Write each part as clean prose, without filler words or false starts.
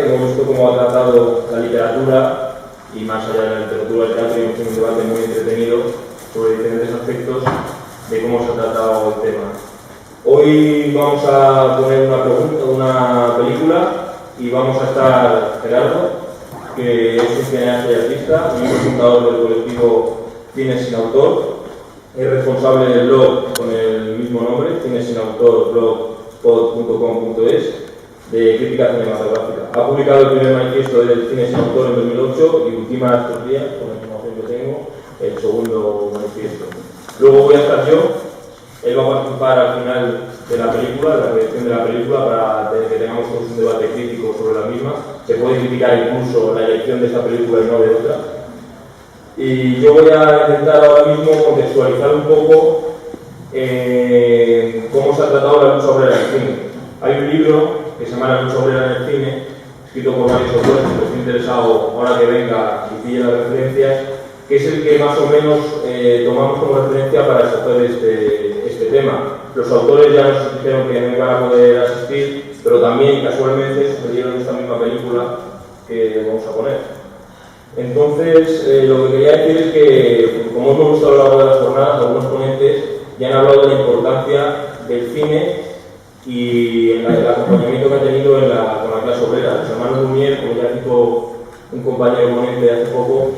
hemos visto cómo ha tratado la literatura y más allá de la literatura del teatro, y hemos tenido un debate muy entretenido sobre diferentes aspectos de cómo se ha tratado el tema. Hoy vamos a poner una película y vamos a estar Gerardo, que es un cineasta y artista, miembro fundador del colectivo Cine Sin Autor, es responsable del blog con el mismo nombre, Cine Sin Autor, blogspot.com.es, de crítica cinematográfica. Ha publicado el primer manifiesto del Cine Sin Autor en 2008 y ultima estos días, con la información que tengo, el segundo manifiesto. Luego voy a estar yo. Él va a participar al final de la película, de la proyección de la película, para que tengamos todos un debate crítico sobre la misma. Se puede criticar incluso la elección de esta película y no de otra. Y yo voy a intentar ahora mismo contextualizar un poco cómo se ha tratado la lucha obrera en el cine. Hay un libro que se llama La lucha obrera en el cine, escrito por varios autores, que estoy interesado ahora que venga y pille las referencias, que es el que más o menos tomamos como referencia para escoger este tema. Los autores ya nos dijeron que no iban a poder asistir, pero también casualmente sucedieron esta misma película que vamos a poner. Entonces, lo que quería decir es que, como hemos visto a lo largo de las jornadas, algunos ponentes ya han hablado de la importancia del cine y el acompañamiento que ha tenido con la clase obrera. Los hermanos Lumière, como ya dijo un compañero ponente hace poco,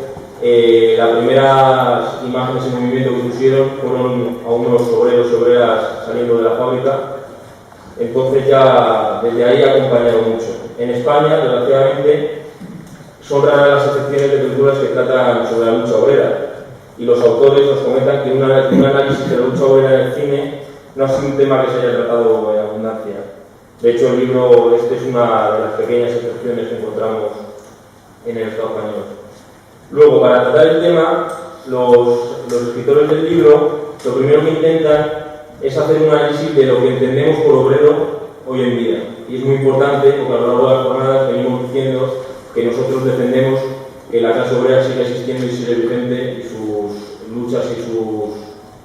las primeras imágenes en movimiento que pusieron fueron a unos obreros y obreras saliendo de la fábrica. Entonces ya desde ahí ha acompañado mucho. En España, desgraciadamente, son raras las excepciones de películas que tratan sobre la lucha obrera, y los autores nos comentan que un análisis de la lucha obrera en el cine no ha sido un tema que se haya tratado en abundancia. De hecho, el libro es una de las pequeñas excepciones que encontramos en el Estado español. Luego, para tratar el tema, los escritores del libro lo primero que intentan es hacer un análisis de lo que entendemos por obrero hoy en día. Y es muy importante porque a lo largo de las jornadas venimos diciendo que nosotros defendemos que la clase obrera siga existiendo y sigue vigente, y sus luchas y sus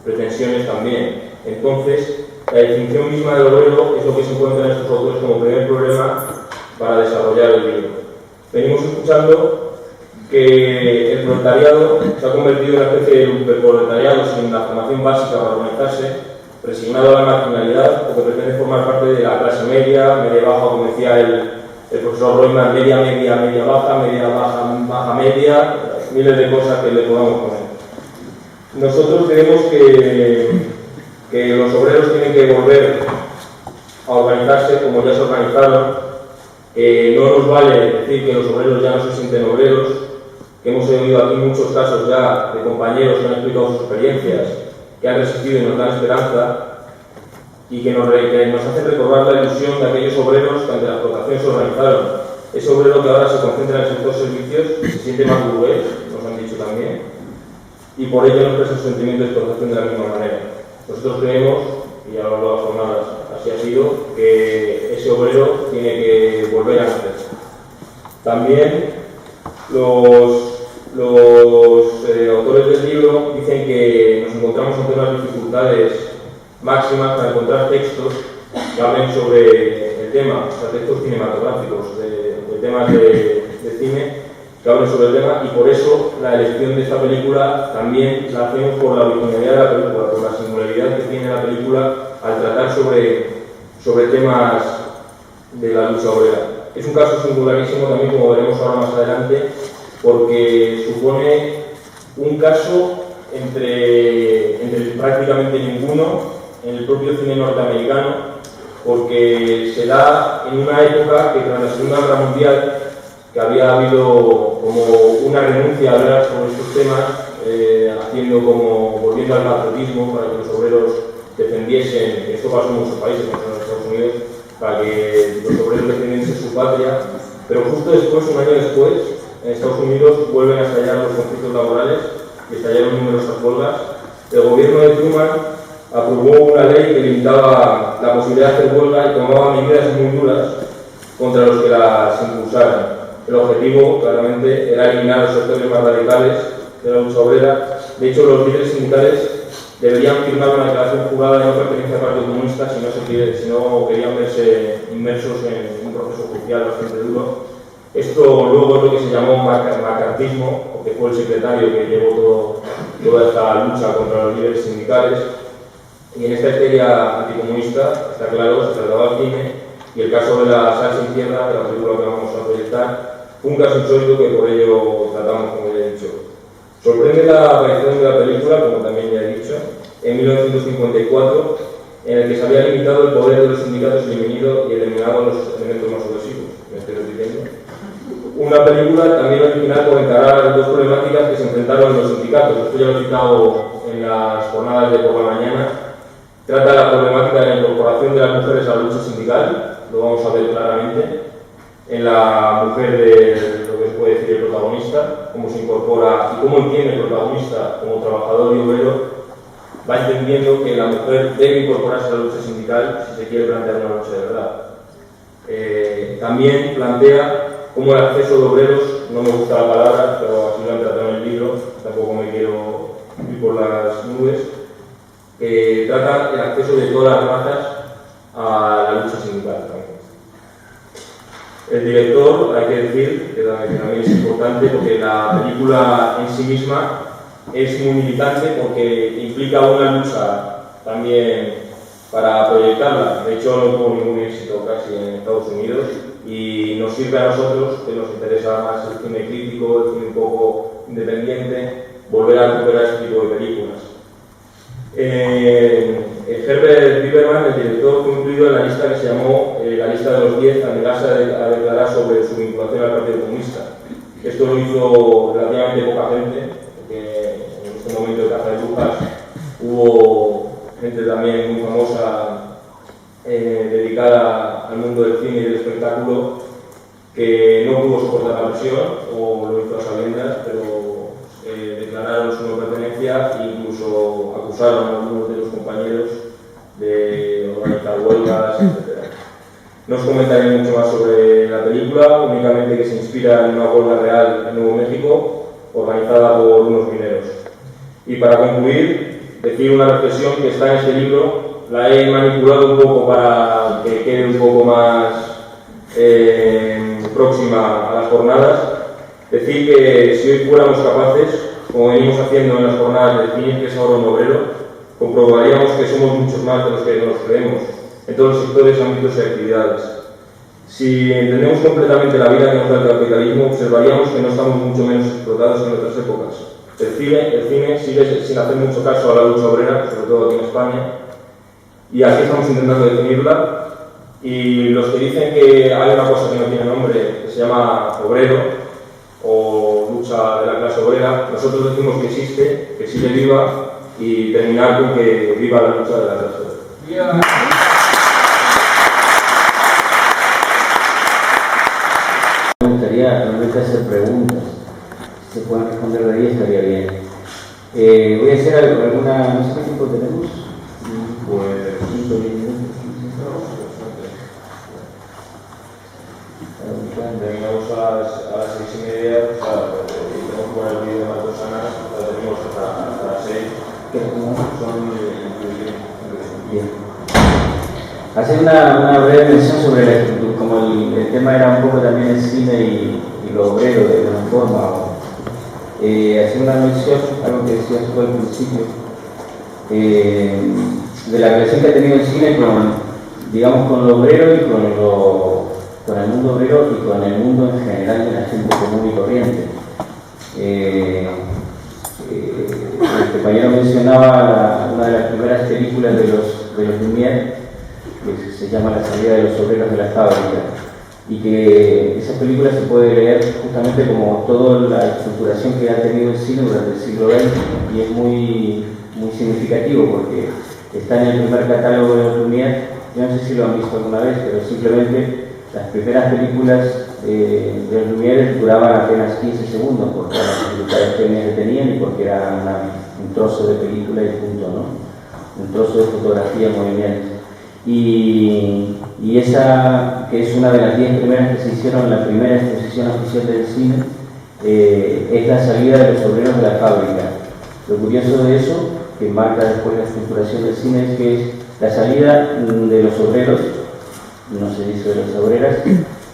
pretensiones también. Entonces, la definición misma del obrero es lo que se encuentra en estos autores como primer problema para desarrollar el libro. Venimos escuchando que el proletariado se ha convertido en una especie de superproletariado sin la formación básica para organizarse, resignado a la marginalidad, o que pretende formar parte de la clase media, media baja, como decía el profesor Royman, media baja, baja media, miles de cosas que le podamos poner. Nosotros creemos que los obreros tienen que volver a organizarse como ya se organizaron. No nos vale decir que los obreros ya no se sienten obreros, que hemos oído aquí muchos casos ya de compañeros que han explicado sus experiencias, que han resistido y nos dan esperanza, y que nos hacen recordar la ilusión de aquellos obreros que ante la explotación se organizaron. Ese obrero que ahora se concentra en el sector servicios se siente más burgués, nos han dicho también, y por ello no expresa su sentimiento de explotación de la misma manera. Nosotros creemos, y a lo largo de las jornadas así ha sido, que ese obrero tiene que volver a nacer. También los autores del libro dicen que nos encontramos ante unas dificultades máximas para encontrar textos que hablen sobre el tema, o sea, textos cinematográficos, de temas de cine que hablen sobre el tema, y por eso la elección de esta película también la hacemos por la originalidad de la película, por la singularidad que tiene la película al tratar sobre temas de la lucha obrera. Es un caso singularísimo también, como veremos ahora más adelante, porque supone un caso entre prácticamente ninguno en el propio cine norteamericano, porque se da en una época que tras la Segunda Guerra Mundial, que había habido como una renuncia a hablar sobre estos temas, volviendo al patriotismo para que los obreros defendiesen, que esto pasó en muchos países, como en Estados Unidos, para que los obreros defendiesen su patria, pero justo después, un año después, en Estados Unidos vuelven a estallar los conflictos laborales y estallaron numerosas huelgas. El gobierno de Truman aprobó una ley que limitaba la posibilidad de hacer huelga y tomaba medidas muy duras contra los que las impulsaran. El objetivo, claramente, era eliminar los sectores más radicales de la lucha obrera. De hecho, los líderes sindicales deberían firmar una declaración jurada de no pertenencia al Partido Comunista si no querían verse inmersos en un proceso judicial bastante duro. Esto luego es lo que se llamó macartismo, porque fue el secretario que llevó toda esta lucha contra los líderes sindicales. Y en esta histeria anticomunista, está claro, se trasladó al cine, y el caso de la sal sin tierra, de la película que vamos a proyectar, fue un caso insólito que por ello tratamos, como ya he dicho. Sorprende la aparición de la película, como también ya he dicho, en 1954, en el que se había limitado el poder de los sindicatos y eliminado los elementos más agresivos. ¿Me estoy repitiendo? Una película también original por encarar dos problemáticas que se enfrentaron los sindicatos. Esto ya lo he citado en las jornadas de por la mañana. Trata la problemática de la incorporación de las mujeres a la lucha sindical, lo vamos a ver claramente, en la mujer de lo que se puede decir el protagonista, cómo se incorpora y cómo entiende el protagonista como trabajador y obrero, va entendiendo que la mujer debe incorporarse a la lucha sindical si se quiere plantear una lucha de verdad. También plantea cómo el acceso de obreros, no me gusta la palabra, pero así lo han tratado en el libro, tampoco me quiero ir por las nubes, trata el acceso de todas las razas a la lucha sindical también. El director, hay que decir, que también es importante, porque la película en sí misma es muy militante porque implica una lucha también para proyectarla. De hecho, no tuvo ningún éxito casi en Estados Unidos y nos sirve a nosotros, que nos interesa más el cine crítico, el cine un poco independiente, volver a recuperar este tipo de películas. Herbert Lieberman, el director, fue incluido en la lista que se llamó la lista de los 10 a negarse a declarar sobre su vinculación al Partido Comunista. Esto lo hizo relativamente poca gente, porque en este momento de caza de brujas hubo gente también muy famosa dedicada al mundo del cine y del espectáculo que no pudo soportar la presión o lo hizo a sabiendas, pero declararon su no pertenencia e incluso acusaron a algunos de los compañeros de organizar huelgas, etc. No os comentaré mucho más sobre la película, únicamente que se inspira en una huelga real en Nuevo México organizada por unos mineros. Y para concluir, decir una reflexión que está en este libro, la he manipulado un poco para que quede un poco más próxima a las jornadas. Decir que si hoy fuéramos capaces, como venimos haciendo en las jornadas de definir qué es ahora un obrero, comprobaríamos que somos muchos más de los que nos creemos, en todos los sectores, ámbitos y actividades. Si entendemos completamente la vida que nos da el capitalismo, observaríamos que no estamos mucho menos explotados en otras épocas. El cine sigue sin hacer mucho caso a la lucha obrera, sobre todo aquí en España, y aquí estamos intentando definirla. Y los que dicen que hay una cosa que no tiene nombre, que se llama obrero, o lucha de la clase obrera, nosotros decimos que existe, que sigue viva, y terminar con que viva la lucha de la clase obrera. Me gustaría realmente hacer preguntas. Si se pueden responder de ahí estaría bien. Voy a hacer alguna, no sé qué tiempo tenemos. Pues 5 minutos. terminamos a las 6:30, o sea, tenemos que poner el vídeo de Marcos Sanas, lo tenemos hasta las 6. ¿Qué Son bien. Hacer una breve mención sobre la estructura, como el tema era un poco también el cine y lo obrero de alguna forma. Hacer una mención, algo que decías tú al principio, de la relación que ha tenido el cine con lo obrero y con el mundo obrero y con el mundo en general de la gente común y corriente. El compañero mencionaba una de las primeras películas de los Lumière, que se llama La salida de los obreros de la fábrica, y que esa película se puede leer justamente como toda la estructuración que ha tenido el cine durante el siglo XX, y es muy significativo porque está en el primer catálogo de los Lumière. Yo no sé si lo han visto alguna vez, pero simplemente las primeras películas de los Lumière duraban apenas 15 segundos porque las dificultades técnicas que tenían y porque era un trozo de película y punto, ¿no? Un trozo de fotografía en movimiento. Y esa, que es una de las 10 primeras que se hicieron en la primera exposición oficial del cine, es la salida de los obreros de la fábrica. Lo curioso de eso, que marca después la estructuración del cine, es que es la salida de los obreros, no se dice de las obreras,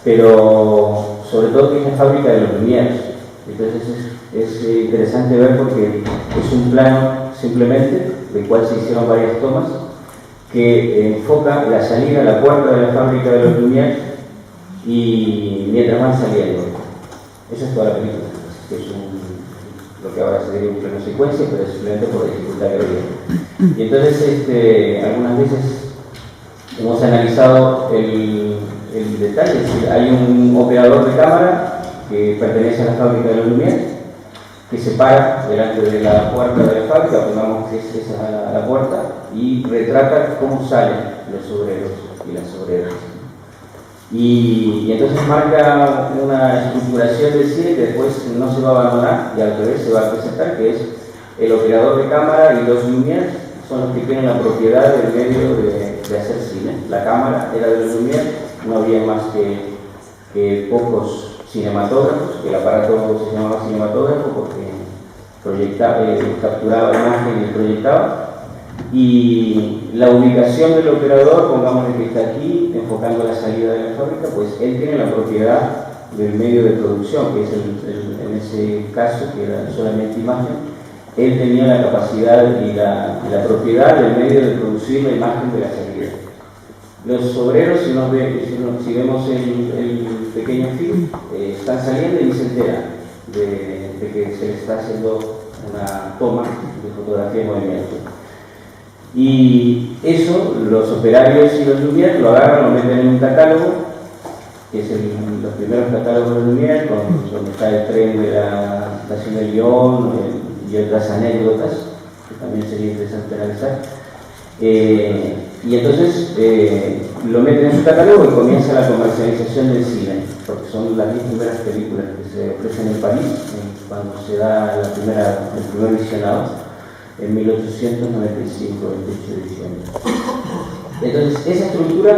pero sobre todo que es la fábrica de los Lumière. Entonces es interesante ver porque es un plano simplemente, del cual se hicieron varias tomas, que enfoca la salida a la puerta de la fábrica de los Lumière y mientras van saliendo. Esa es toda la película, que es lo que ahora sería un plano secuencia, pero es simplemente por dificultad que había. Y entonces algunas veces hemos analizado el detalle, es decir, hay un operador de cámara que pertenece a la fábrica de los Lumière, que se para delante de la puerta de la fábrica, pongamos que es esa la puerta, y retrata cómo salen los obreros y las obreras. Y entonces marca una estructuración del cine que después no se va a abandonar y al revés se va a presentar, que es el operador de cámara y los Lumière son los que tienen la propiedad del medio de hacer cine. La cámara era de los Lumière, no había más que pocos cinematógrafos, que el aparato se llamaba cinematógrafo porque capturaba la imagen y proyectaba. Y la ubicación del operador, pongámosle que está aquí, enfocando la salida de la fábrica, pues él tiene la propiedad del medio de producción, que es en ese caso, que era solamente imagen, él tenía la capacidad y la propiedad del medio de producir la imagen de la salida. Los obreros, si vemos el pequeño film, están saliendo y ni se enteran de que se les está haciendo una toma de fotografía en movimiento. Y eso, los operarios y los Lumière lo agarran, lo meten en un catálogo, que es los primeros catálogos de Lumière, donde está el tren de la estación de Lyon y otras anécdotas, que también sería interesante analizar. Y entonces lo meten en su catálogo y comienza la comercialización del cine, porque son las 10 primeras películas que se ofrecen en París, cuando se da el primer visionado. En 1895, 28 de diciembre. Entonces, esa estructura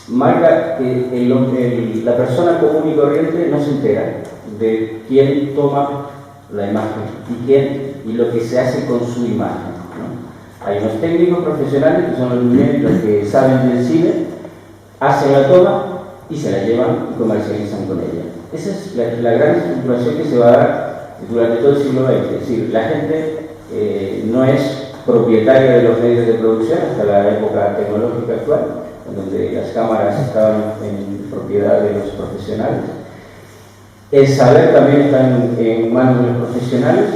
marca que la persona común y corriente no se entera de quién toma la imagen y lo que se hace con su imagen, ¿no? Hay unos técnicos profesionales que son los que saben del cine, hacen la toma y se la llevan y comercializan con ella. Esa es la gran estructuración que se va a dar durante todo el siglo XX. Es decir, la gente no es propietaria de los medios de producción hasta la época tecnológica actual, en donde las cámaras estaban en propiedad de los profesionales. El saber también está en manos de los profesionales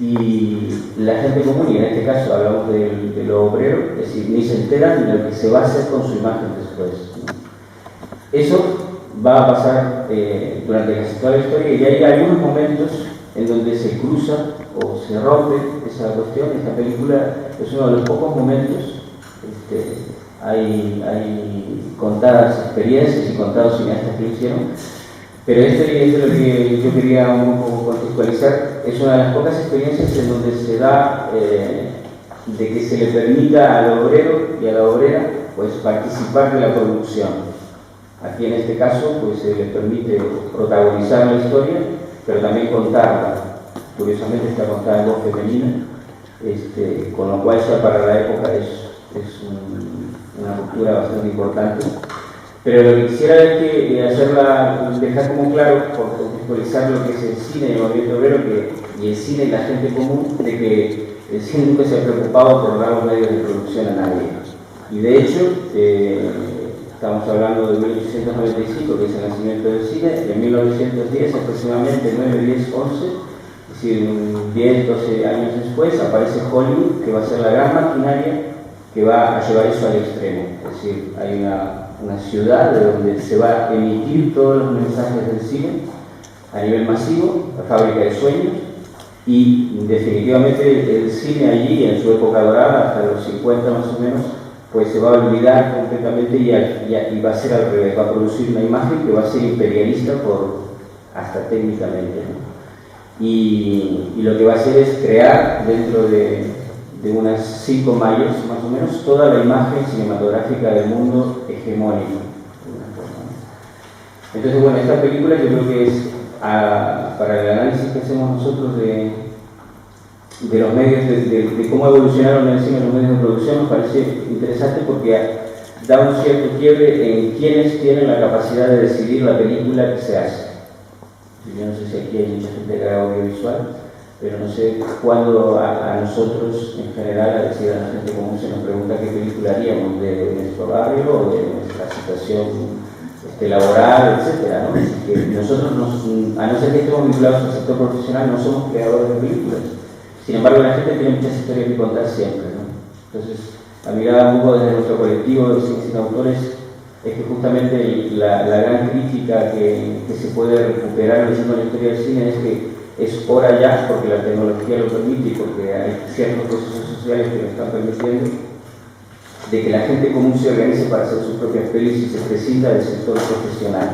y la gente común, y en este caso hablamos de lo obrero, es decir, ni se enteran de lo que se va a hacer con su imagen después, ¿no? Eso va a pasar durante casi toda la historia y hay algunos momentos en donde se cruza o se rompe esa cuestión. Esta película es uno de los pocos momentos. Hay contadas experiencias y contados cineastas que lo hicieron, pero es lo que yo quería un poco contextualizar. Es una de las pocas experiencias en donde se da de que se le permita al obrero y a la obrera pues participar de la producción. Aquí en este caso pues se les permite protagonizar la historia, pero también contarla. Curiosamente está contada en voz femenina, con lo cual ya para la época es una ruptura bastante importante. Pero lo que quisiera es que dejar como claro, por contextualizar lo que es el cine y el movimiento obrero y el cine y la gente común, de que el cine nunca se ha preocupado por dar los medios de producción a nadie. Y de hecho, estamos hablando de 1895, que es el nacimiento del cine, y en 1910, aproximadamente 9, 10, 11, es decir, 10, 12 años después, aparece Hollywood, que va a ser la gran maquinaria que va a llevar eso al extremo. Es decir, hay una ciudad de donde se va a emitir todos los mensajes del cine a nivel masivo, la fábrica de sueños, y definitivamente el cine allí, en su época dorada, hasta los 50 más o menos, pues se va a olvidar completamente y va a ser al revés, va a producir una imagen que va a ser imperialista hasta técnicamente, ¿no? Y lo que va a hacer es crear dentro de unas 5 mayos más o menos toda la imagen cinematográfica del mundo hegemónico. Entonces, bueno, esta película yo creo que es para el análisis que hacemos nosotros de los medios, de cómo evolucionaron en el cine los medios de producción, nos parece interesante porque da un cierto quiebre en quienes tienen la capacidad de decidir la película que se hace. Yo no sé si aquí hay mucha gente que haga audiovisual, pero no sé cuándo a nosotros, en general, a decir a la gente común, se nos pregunta qué película haríamos de nuestro barrio o de nuestra situación laboral, etcétera, ¿no? Que nosotros, a no ser que estemos vinculados al sector profesional, no somos creadores de películas. Sin embargo, la gente tiene muchas historias que contar siempre, ¿no? Entonces, la mirada un poco desde nuestro colectivo de Cine Sin Autores es que justamente la gran crítica que se puede recuperar leyendo la historia del cine es que es hora ya, porque la tecnología lo permite y porque hay ciertos procesos sociales que lo están permitiendo, de que la gente común se organice para hacer sus propias pelis y se prescinda del sector profesional.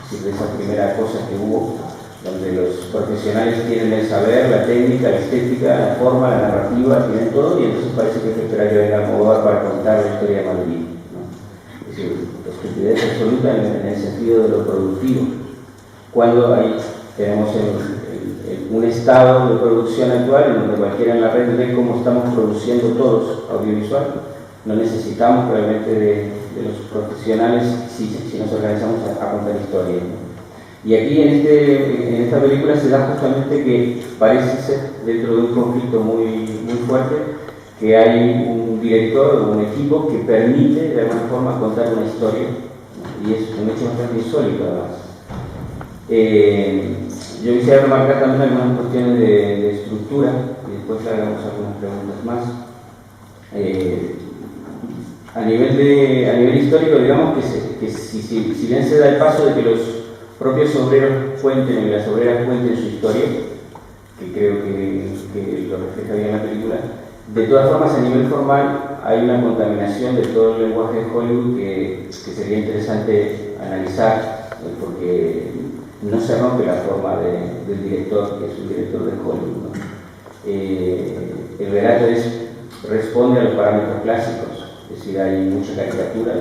Es decir, de esa primera cosa que hubo, donde los profesionales tienen el saber, la técnica, la estética, la forma, la narrativa, tienen todo, y entonces parece que es esperar que venga Almodóvar para contar la historia de Madrid, ¿no? Es decir, estupidez absoluta en el sentido de lo productivo. Cuando ahí tenemos un estado de producción actual en donde cualquiera en la red ve cómo estamos produciendo todos audiovisual, no necesitamos realmente de los profesionales si nos organizamos a contar historias, ¿no? Y aquí en esta película se da justamente que parece ser, dentro de un conflicto muy fuerte, que hay un director o un equipo que permite de alguna forma contar una historia, ¿no? Y es un hecho bastante insólito además. Yo quisiera remarcar también algunas cuestiones de estructura y después hagamos algunas preguntas más. A nivel histórico, digamos que si bien se da el paso de que los propios obreros cuenten y las obreras cuenten su historia, que creo que lo refleja bien la película, de todas formas a nivel formal hay una contaminación de todo el lenguaje de Hollywood que sería interesante analizar, porque no se rompe la forma del director, que es un director de Hollywood, ¿no? El relato responde a los parámetros clásicos, es decir, hay mucha caricatura,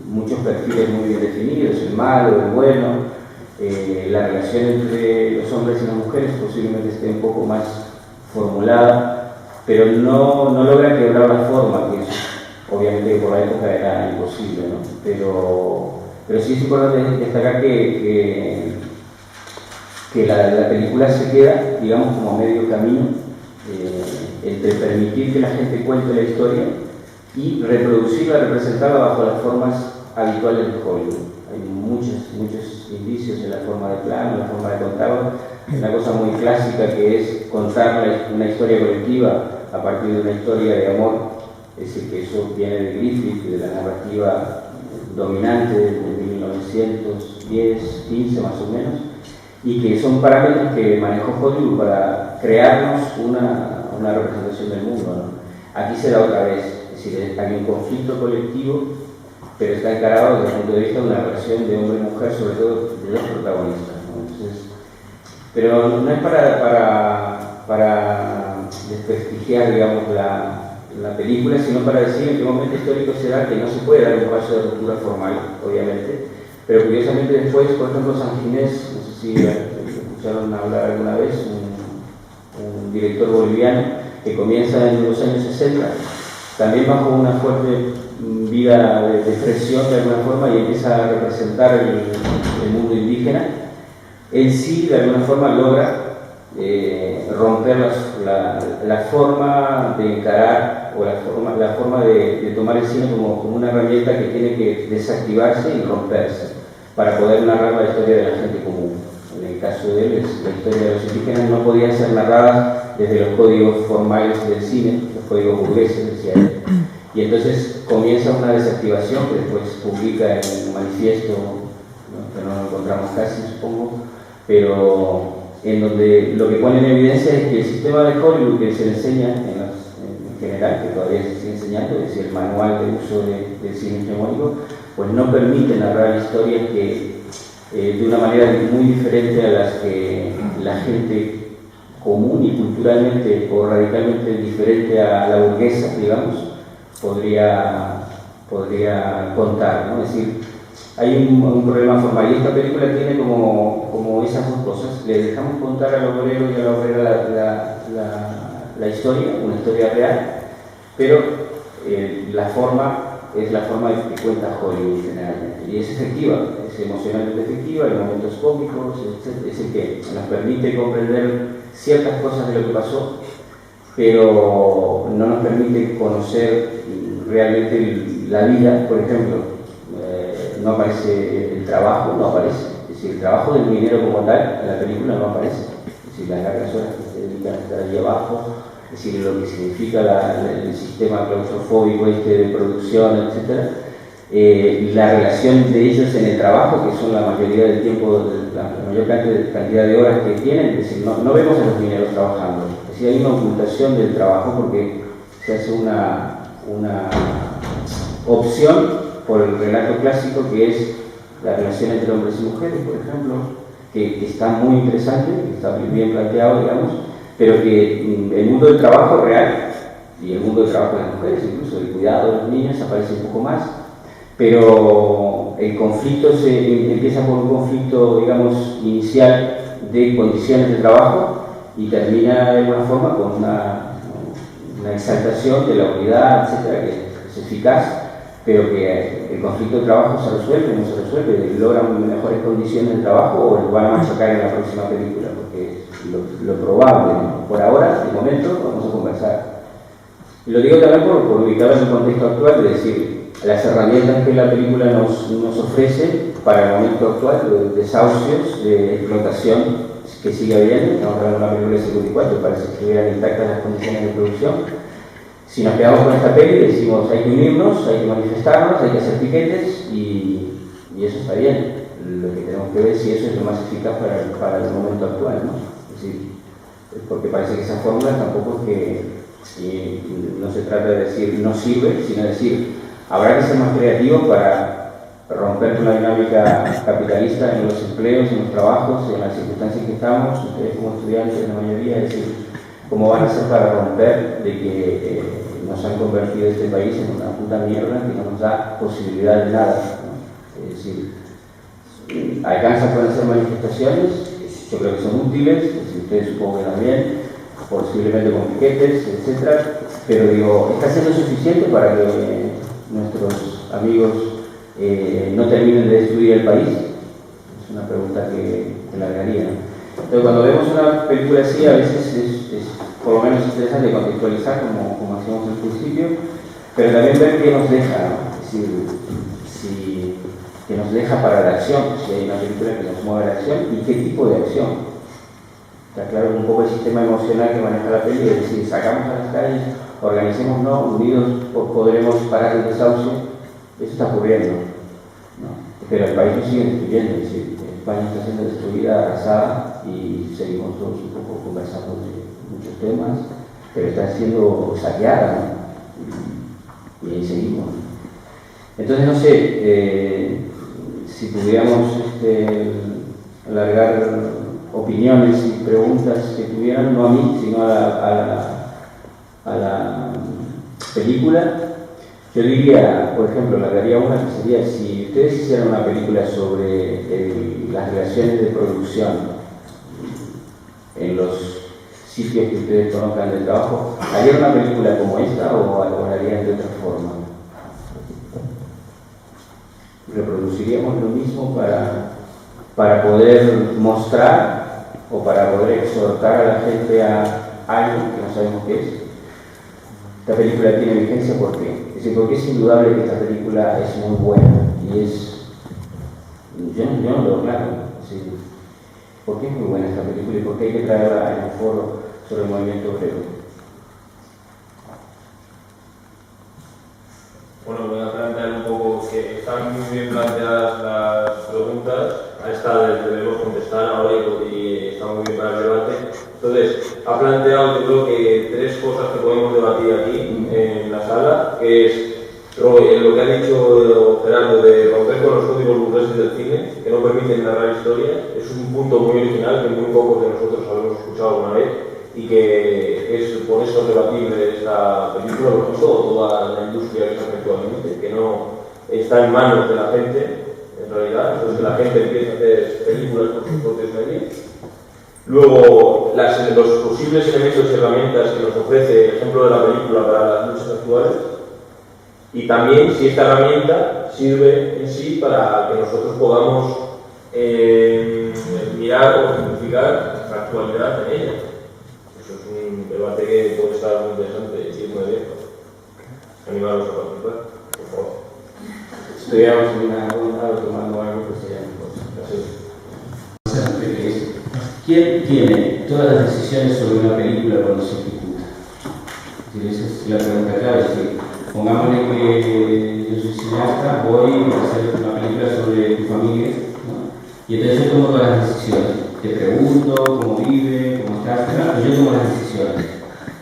muchos perfiles muy bien definidos, el malo, el bueno, la relación entre los hombres y las mujeres posiblemente esté un poco más formulada, pero no logra quebrar la forma, que obviamente por la época era imposible, ¿no? Pero sí es importante destacar que la película se queda, digamos, como a medio camino entre permitir que la gente cuente la historia y reproducirla, representarla bajo las formas habituales de Hollywood. Hay muchos indicios en la forma de plano, en la forma de contarlo. Una cosa muy clásica que es contar una historia colectiva a partir de una historia de amor, es decir, que eso viene de Griffith, de la narrativa dominante de 1910, 15 más o menos, y que son parámetros que manejó Hollywood para crearnos una representación del mundo, ¿no? Aquí se da otra vez, es decir, hay un conflicto colectivo, pero está encarado desde el punto de vista de una relación de hombre y mujer, sobre todo de los protagonistas, ¿no? Entonces, pero no es para desprestigiar, digamos, la película, sino para decir en qué momento histórico se da que no se puede dar un paso de ruptura formal, obviamente, pero curiosamente después, por ejemplo, San Ginés, no sé si escucharon hablar alguna vez, un director boliviano que comienza en los años 60, también bajo una fuerte vida de expresión de alguna forma y empieza a representar el mundo indígena. Él sí, de alguna forma, logra romper la forma de encarar o la forma de tomar el cine como una herramienta que tiene que desactivarse y romperse para poder narrar la historia de la gente común. En el caso de él, la historia de los indígenas no podía ser narrada desde los códigos formales del cine, los códigos burgueses, decía él. Y entonces comienza una desactivación que después publica en un manifiesto, ¿no? Que no lo encontramos casi, supongo, pero en donde lo que pone en evidencia es que el sistema de Hollywood que se le enseña en general, que todavía se sigue enseñando, es decir, el manual de uso del cine hegemónico, pues no permite narrar historias que de una manera muy diferente a las que la gente común y culturalmente o radicalmente diferente a la burguesa, digamos, podría contar, ¿no? Es decir, hay un problema formal y esta película tiene como esas dos cosas. Le dejamos contar al obrero y a la obrera la historia, una historia real, pero la forma es la forma que cuenta Hollywood generalmente. Y es efectiva, es emocionalmente efectiva, hay momentos cómicos, es el que nos permite comprender ciertas cosas de lo que pasó, pero no nos permite conocer realmente la vida. Por ejemplo, no aparece el trabajo, no aparece. Es decir, el trabajo del minero como tal en la película no aparece. Es decir, las largas horas que se dedican a estar allí abajo, es decir, lo que significa el sistema claustrofóbico de producción, etc. La relación de ellos en el trabajo, que son la mayoría del tiempo, la mayor cantidad de horas que tienen, es decir, no vemos a los mineros trabajando. Es decir, hay una ocultación del trabajo porque se hace una opción por el relato clásico, que es la relación entre hombres y mujeres, por ejemplo, que está muy interesante, que está bien planteado, digamos, pero que el mundo del trabajo real y el mundo del trabajo de las mujeres, incluso el cuidado de los niños, aparece un poco más, pero el conflicto empieza por un conflicto, digamos, inicial de condiciones de trabajo y termina de alguna forma con una exaltación de la unidad, etcétera, que es eficaz, pero que el conflicto de trabajo se resuelve, no se resuelve, logran mejores condiciones de trabajo o lo van a machacar en la próxima película, porque lo probable, ¿no? Por ahora, de momento, vamos a conversar. Y lo digo también por ubicarlo en el contexto actual, es decir, las herramientas que la película nos ofrece para el momento actual, los desahucios de explotación que sigue habiendo. Estamos hablando de una película de 54, parece que estuvieran intactas las condiciones de producción. Si nos quedamos con esta peli, decimos hay que unirnos, hay que manifestarnos, hay que hacer piquetes y eso está bien. Lo que tenemos que ver es si eso es lo más eficaz para el momento actual, ¿no? Es decir, porque parece que esa fórmula tampoco es que no se trata de decir no sirve, sino de decir habrá que ser más creativos para romper con la dinámica capitalista en los empleos, en los trabajos, en las circunstancias que estamos, ustedes como estudiantes, la mayoría, es decir, cómo van a hacer para romper de que nos han convertido este país en una puta mierda que no nos da posibilidad de nada, ¿no? Es decir, alcanzan con hacer manifestaciones, yo creo que son útiles, si ustedes supongo que también, posiblemente con piquetes, etc. Pero digo, ¿está siendo suficiente para que nuestros amigos no terminen de destruir el país? Es una pregunta que largaría, ¿no? Entonces, cuando vemos una película así, a veces es por lo menos interesante contextualizar, como hacíamos al principio, pero también ver qué nos deja, ¿no? Es decir, que nos deja para la acción, si hay una película que nos mueve a la acción y qué tipo de acción. Está claro un poco el sistema emocional que maneja la peli, es decir, sacamos a las calles, organicémonos, unidos podremos parar el desahucio. Eso está ocurriendo, ¿no? Pero el país nos sigue destruyendo, es decir, España está siendo destruida, arrasada y seguimos todos un poco conversando de muchos temas, pero está siendo saqueada, ¿no? Y ahí seguimos. Entonces, no sé, si pudiéramos alargar opiniones y preguntas que tuvieran, no a mí, sino a la película. Yo diría, por ejemplo, largaría una que sería, si ustedes hicieran una película sobre las relaciones de producción en los sitios que ustedes conozcan de trabajo, ¿harían una película como esta o la harían de otra forma? ¿Reproduciríamos lo mismo para poder mostrar o para poder exhortar a la gente a algo que no sabemos qué es? Esta película tiene vigencia, ¿por qué? Es decir, porque es indudable que esta película es muy buena y es... Yo no lo veo claro. Es decir, ¿por qué es muy buena esta película y por qué hay que traerla en un foro sobre el movimiento obrero? Bueno, voy a plantear un poco que están muy bien planteadas las preguntas. A esta debemos contestar ahora y está muy bien para el debate. Entonces, ha planteado yo creo que tres cosas que podemos debatir aquí en la sala, que es lo que ha dicho Gerardo de romper con los códigos burgueses del cine, que no permiten narrar historias. Es un punto muy original que muy pocos de nosotros habíamos escuchado alguna vez y que es por eso debatible esta película, por ejemplo, toda la industria que se hace actualmente, que no está en manos de la gente, en realidad, entonces que la gente empieza a hacer películas con sus propios medios. Luego, los posibles elementos y herramientas que nos ofrece el ejemplo de la película para las luchas actuales. y también si esta herramienta sirve en sí para que nosotros podamos mirar o significar la actualidad en ella. Eso es un debate que puede estar muy interesante y es muy abierto. Animaros a participar, por favor. Estudiamos una voluntad tomando algo que sería mejor. ¿Quién tiene todas las decisiones sobre una película cuando se ejecuta? Esa es la pregunta clave. Pongámosle que yo soy cineasta, voy a hacer una película sobre tu familia, ¿no? Y entonces yo tomo todas las decisiones. Te pregunto cómo vive, cómo estás, pero yo tomo las decisiones.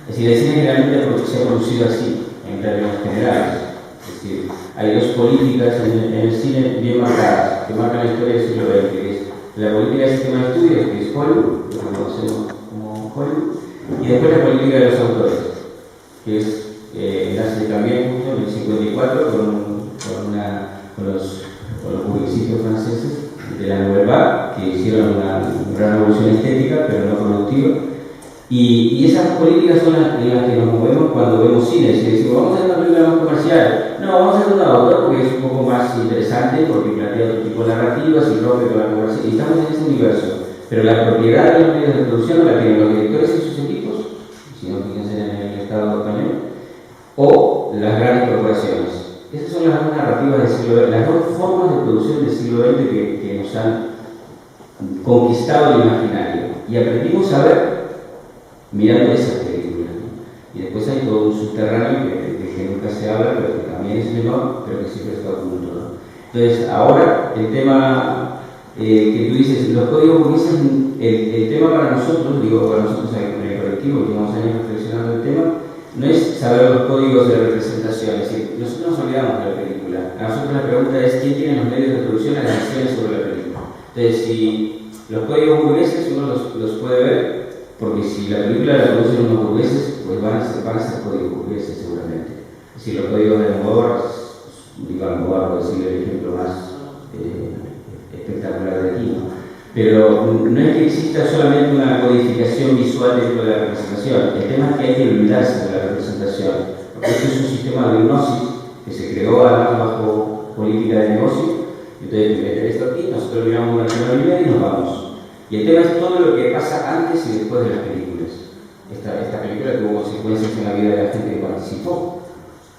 Es decir, el cine generalmente se ha producido así, en términos generales. Es decir, hay dos políticas en el cine bien marcadas, que marcan la historia del siglo XX, que es la política del sistema de estudios, que es Hollywood, lo que conocemos como Hollywood, y después la política de los autores, que es nace también justo en el 54 con los publicistas franceses de la Nouvelle Vague, que hicieron una gran revolución estética, pero no productiva. Y esas políticas son las en las que nos movemos cuando vemos cine. Si decimos, vamos a hacer una película más comercial, no, vamos a hacer una otra porque es un poco más interesante, porque plantea otro tipo de narrativas y rompe con la comercial. Y estamos en ese universo. Pero la propiedad de los medios de producción no la tienen los directores y sus equipos, si no fíjense en el Estado español, o las grandes corporaciones. Esas son las dos narrativas del siglo XX, las dos formas de producción del siglo XX que nos han conquistado el imaginario. Y aprendimos a ver mirando esas películas, ¿no? Y después hay todo un subterráneo que nunca se habla, pero que también es menor, pero que siempre está oculto, ¿no? Entonces, ahora el tema que tú dices, los códigos burgueses, el tema para nosotros, digo para nosotros en el colectivo, que llevamos años reflexionando el tema, no es saber los códigos de representación, es decir, nosotros nos olvidamos de la película. A nosotros la pregunta es quién tiene los medios de producción a las decisiones sobre la película. Entonces, si los códigos burgueses uno los puede ver, porque si la película la producen unos burgueses, pues van a ser códigos burgueses seguramente. Es decir, los códigos de Almodóvar, digo Almodóvar por decir el ejemplo más espectacular de aquí, ¿no? Pero no es que exista solamente una codificación visual dentro de la representación, el tema es que hay que olvidarse de la representación, porque esto es un sistema de hipnosis que se creó además bajo política de negocio. Entonces, meter esto aquí, nosotros miramos una tecnología y nos vamos. Y el tema es todo lo que pasa antes y después de las películas. Esta película tuvo consecuencias en la vida de la gente que participó,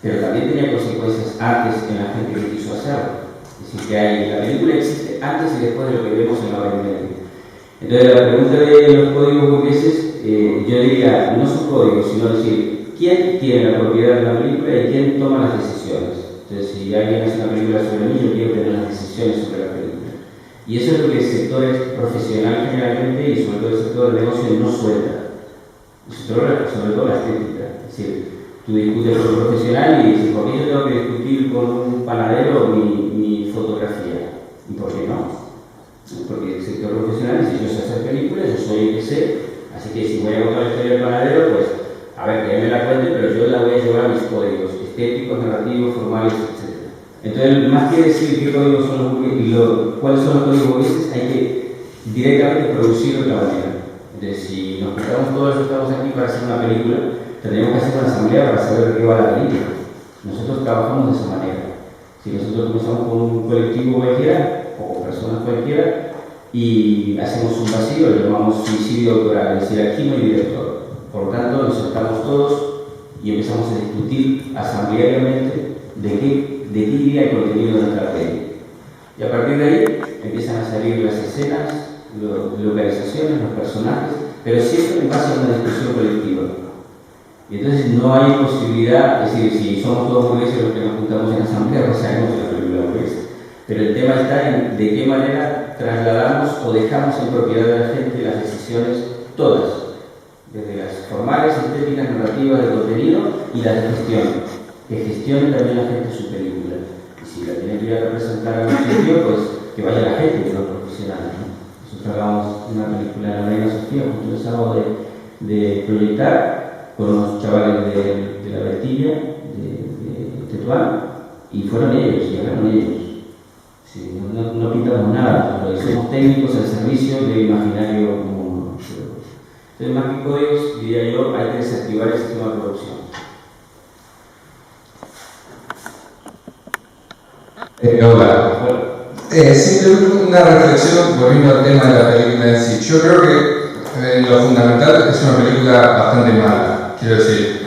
pero también tenía consecuencias antes en la gente que quiso hacerlo. Es decir, que la película existe antes y después de lo que vemos en la hora y media. Entonces, la pregunta de los códigos burgueses, yo diría, no son códigos, sino decir, ¿quién tiene la propiedad de la película y quién toma las decisiones? Entonces, si alguien hace una película sobre mí, yo quiero tener las decisiones sobre la película. Y eso es lo que el sector profesional generalmente y sobre todo el sector del negocio no suelta. Sobre todo la estética. Es decir, tú discutes con un profesional y dices, ¿por qué yo tengo que discutir con un panadero mi fotografía? ¿Y por qué no? Porque el sector profesional dice, yo sé hacer películas, yo soy el que sé, así que si voy a contar la historia del panadero, pues, a ver, que él me la cuente, pero yo la voy a llevar a mis códigos estéticos, narrativos, formales, etc. Entonces, más que decir qué códigos son los burgueses y cuáles son los códigos burgueses, hay que directamente producirlo de la manera. Entonces, si nos juntamos todos los que estamos aquí para hacer una película, tendríamos que hacer una asamblea para saber de qué va la película. Nosotros trabajamos de esa manera. Si nosotros comenzamos con un colectivo cualquiera, o con personas cualquiera, y hacemos un vacío, lo llamamos suicidio autoral, es decir, aquí no hay director. Por lo tanto, nos sentamos todos y empezamos a discutir asambleariamente de qué iría el contenido de nuestra peli. Y a partir de ahí empiezan a salir las escenas, las localizaciones, los personajes, pero siempre en base a una discusión colectiva. Y entonces no hay posibilidad, es decir, si somos todos burgueses los que nos juntamos en asamblea, pues sabemos la película burguesa. Pero el tema está en de qué manera trasladamos o dejamos en propiedad de la gente las decisiones todas, desde las formales, estéticas, narrativas, de contenido y las de gestión. Que gestione también la gente su película. Y si la tiene que ir a representar a un sitio, pues que vaya la gente, no los profesionales, ¿no? Nosotros hagamos una película en la Reina Sofía, justo el sábado de proyectar, con unos chavales de la Bertilla, de Tetuán, y fueron ellos, y hablaron ellos. Sí, no pintamos nada, pero somos técnicos al servicio del imaginario común. Entonces, más que códigos, diría yo, hay que desactivar el sistema de producción. Hola. Simplemente una reflexión volviendo al tema de la película en sí. Yo creo que lo fundamental es una película bastante mala. Quiero decir,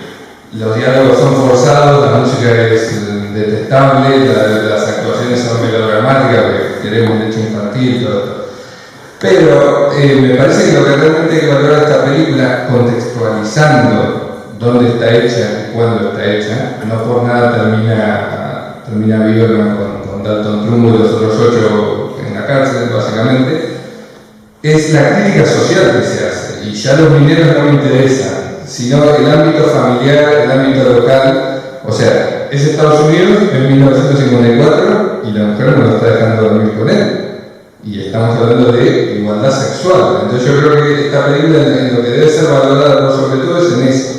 los diálogos son forzados, la música es detestable, las actuaciones son melodramáticas, que queremos leche infantil, todo esto. Pero me parece que lo que realmente hay que valorar esta película, contextualizando dónde está hecha y cuándo está hecha, no por nada termina vivo con Dalton Trumbo y los otros 8 en la cárcel, básicamente, es la crítica social que se hace. Y ya los mineros no me interesan, sino el ámbito familiar, el ámbito local. O sea, es Estados Unidos en 1954 y la mujer no lo está dejando dormir con él. Y estamos hablando de igualdad sexual. Entonces yo creo que esta película en lo que debe ser valorada sobre todo es en eso,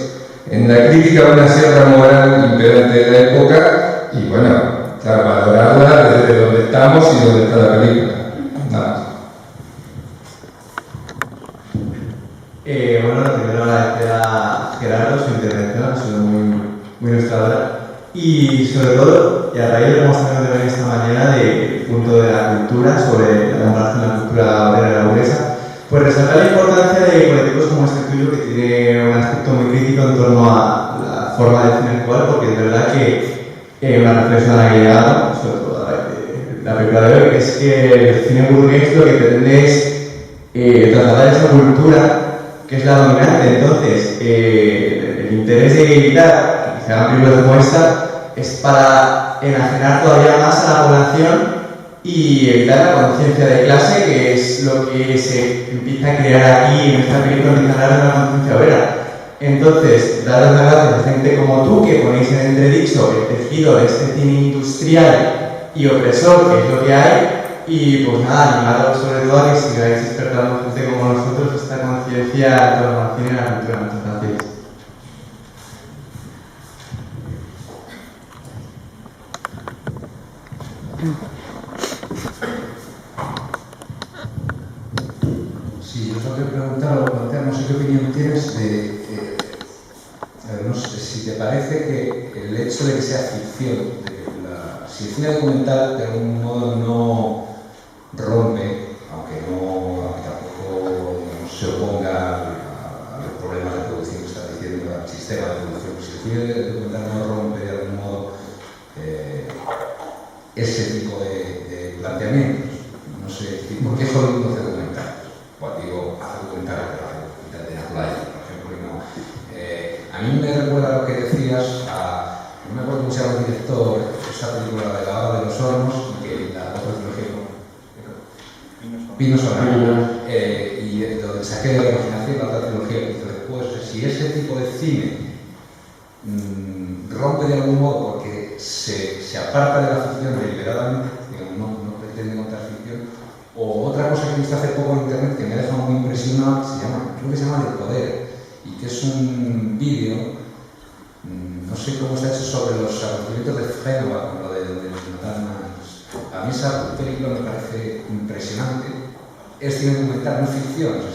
en la crítica a una cierta moral imperante de la época y bueno, claro, valorarla desde donde estamos y donde está la película. Nada. Bueno, primero agradecer a Gerardo su intervención, ha sido muy ilustradora. Y sobre todo, y a raíz de lo que hemos tenido también esta mañana del punto de la cultura, sobre la comparación de la cultura obrera y la burguesa, pues resaltar la importancia de colectivos como este tuyo, que tiene un aspecto muy crítico en torno a la forma de cine actual, porque es verdad que una reflexión a la que he llegado, sobre todo a la película de hoy, es que el cine burgués lo que pretende es trasladar esa cultura que es la dominante. Entonces, el interés de evitar que se hagan películas como esta es para enajenar todavía más a la población y evitar la conciencia de clase, que es lo que se empieza a crear aquí en esta película, empieza a hablar de una conciencia obrera. Entonces, daros las gracias a gente como tú, que ponéis en entredicho el tejido de este cine industrial y opresor, que es lo que hay. Y pues nada, animaros sobre todo a que sigáis despertando gente como nosotros esta conciencia en torno al cine y a la cultura. Muchas gracias. Sí, yo tengo que preguntar o plantear, no sé qué opinión tienes no sé si te parece que el hecho de que sea ficción, si el cine documental de algún modo no rompe, aunque tampoco se oponga a los problemas de producción que está diciendo, al sistema de producción, si el cine documental no rompe de algún modo ese tipo de planteamientos, no sé, ¿por qué solo no hace documental? Pues digo, hace documental de naturaleza, por ejemplo, y no. A mí me recuerda lo que decías no me acuerdo cómo se llama el director, esa película de la hora de los hornos, que la otra trilogía Pino Solano, y donde saqué de la imaginación la otra trilogía que hizo después. Si ese tipo de cine rompe de algún modo porque se aparta de la ficción deliberadamente, digamos, no pretende contar ficción, o otra cosa que he visto hace poco en internet que me ha dejado muy impresionado, creo que se llama El Poder, y que es un vídeo, no sé cómo está hecho, sobre los acontecimientos de Génova, como lo de mataron a mí esa película me parece impresionante. Es cine documental, no es ficción. O sea,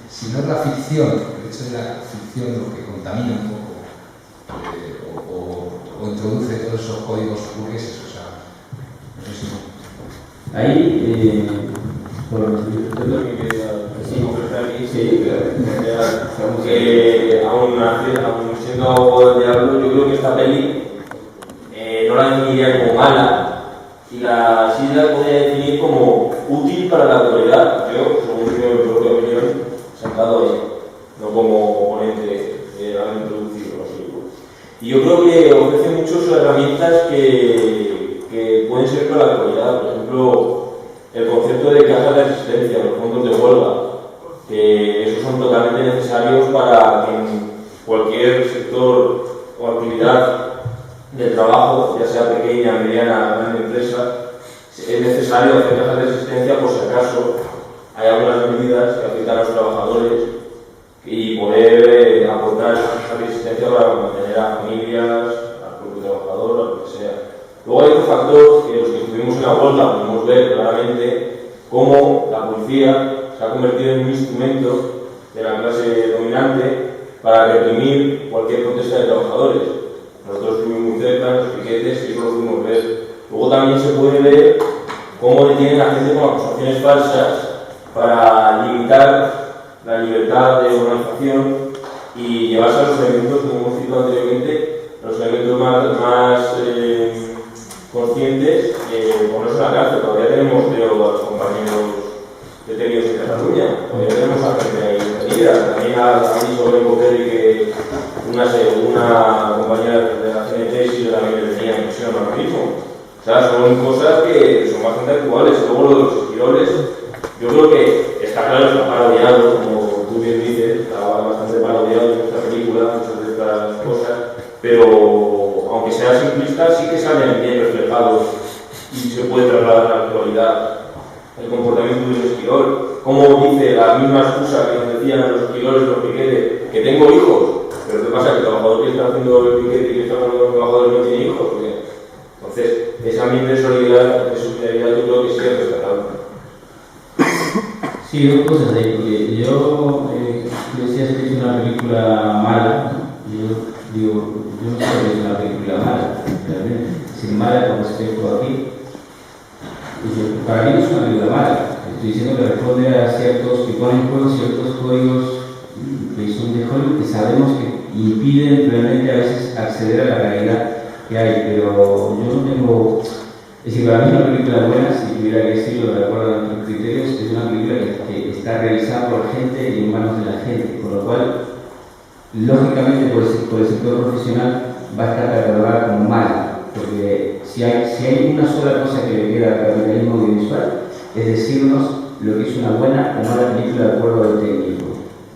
si no es la ficción, el hecho de la ficción lo que contamina un poco o introduce todos esos códigos burgueses, o sea, no sé si... Ahí, bueno, yo también quería completar aquí, sí, que aún siendo abogado del diablo, yo creo que esta peli no la definiría como mala, y sí la podría definir como útil para la actualidad. Yo, según mi propia opinión, sentado ahí, no como ponente al introducido la película. Y yo creo que ofrece muchas herramientas que pueden ser para la actualidad. Por ejemplo, el concepto de cajas de asistencia, los fondos de huelga, que esos son totalmente necesarios para que en cualquier sector o actividad del trabajo, ya sea pequeña, mediana, gran empresa, es necesario hacer cajas de asistencia por si acaso hay algunas medidas que afectan a los trabajadores y poder aportar esas cajas de asistencia para mantener a familias, al propio trabajador, a lo que sea. Luego hay otro factor que los que estuvimos en la huelga podemos ver claramente cómo la policía se ha convertido en un instrumento de la clase dominante para reprimir cualquier protesta de trabajadores. Nosotros estuvimos muy cerca, en los piquetes, y eso lo pudimos ver. Luego también se puede ver cómo detienen a gente con acusaciones falsas para limitar la libertad de organización y llevarse a los elementos, como hemos citado anteriormente, los elementos más conscientes, ponerse en la cárcel. Todavía tenemos, creo, a los compañeros detenidos en Cataluña, todavía tenemos a gente ahí detenida. También ha dicho Benko Perry que una compañera de la CNT sí también le tenía en prisión ahora mismo. O sea, son cosas que son bastante actuales. Luego lo de los esquiroles, yo creo que está claro, está parodiado, como tú bien dices, está bastante parodiado en esta película, muchas de estas cosas, pero aunque sea simplista, sí que salen bien reflejados y se puede trasladar a la actualidad el comportamiento de un esquirol. Como dice la misma excusa que nos decían los esquiroles, los piquetes, que tengo hijos, pero ¿qué pasa? Que el trabajador que está haciendo el piquete y que está haciendo los trabajadores no tiene hijos. Entonces, ese ambiente de solidaridad yo creo que sí es rescatable. Sí, dos cosas ahí, porque yo decía que es una película mala, ¿no? Yo digo, yo no sé que es una película mala, realmente, sin mala con respecto aquí. Para mí no es una película mala, estoy diciendo que responde a ciertos, que ponen en juego ciertos códigos que son de Hollywood que sabemos que impiden realmente a veces acceder a la realidad que hay, pero yo no tengo. Es decir, para mí una película buena, si tuviera que decirlo de acuerdo a nuestros criterios, es una película que está realizada por gente y en manos de la gente, con lo cual, lógicamente, por el sector profesional va a estar catalogada como mala, porque si hay una sola cosa que le queda al capitalismo audiovisual, es decirnos lo que es una buena o mala película de acuerdo al técnico.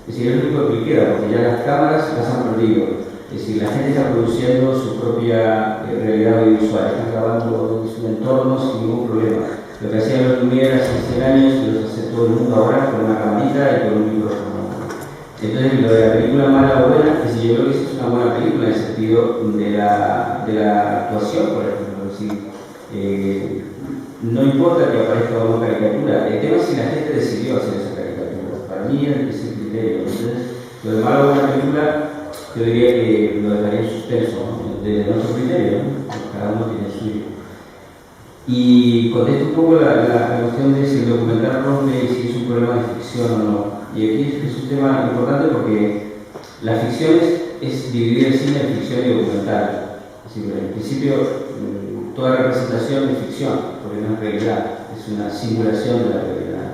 Es decir, es lo único que le queda, porque ya las cámaras las han perdido. Es decir, la gente está produciendo su propia realidad audiovisual, están grabando sus entornos sin ningún problema. Lo que hacían los Lumière hace 100 años, lo hace todo el mundo ahora con una camarita y con un micrófono. Entonces, lo de la película mala o buena, es decir, yo creo que es una buena película en el sentido de la actuación, por ejemplo. Es decir, no importa que aparezca una caricatura, el tema es si la gente decidió hacer esa caricatura. Para mí es el criterio. Entonces, lo de mala o buena película, yo diría que lo dejaría en suspenso, ¿no? De nuestro criterio, ¿no? Cada uno tiene el suyo. Y contesto un poco la cuestión de si el documental rompe, si es un problema de ficción o no. Y aquí es un tema importante porque la ficción es dividir el cine en ficción y documental. Es decir, en principio, toda representación es ficción, porque no es realidad, es una simulación de la realidad.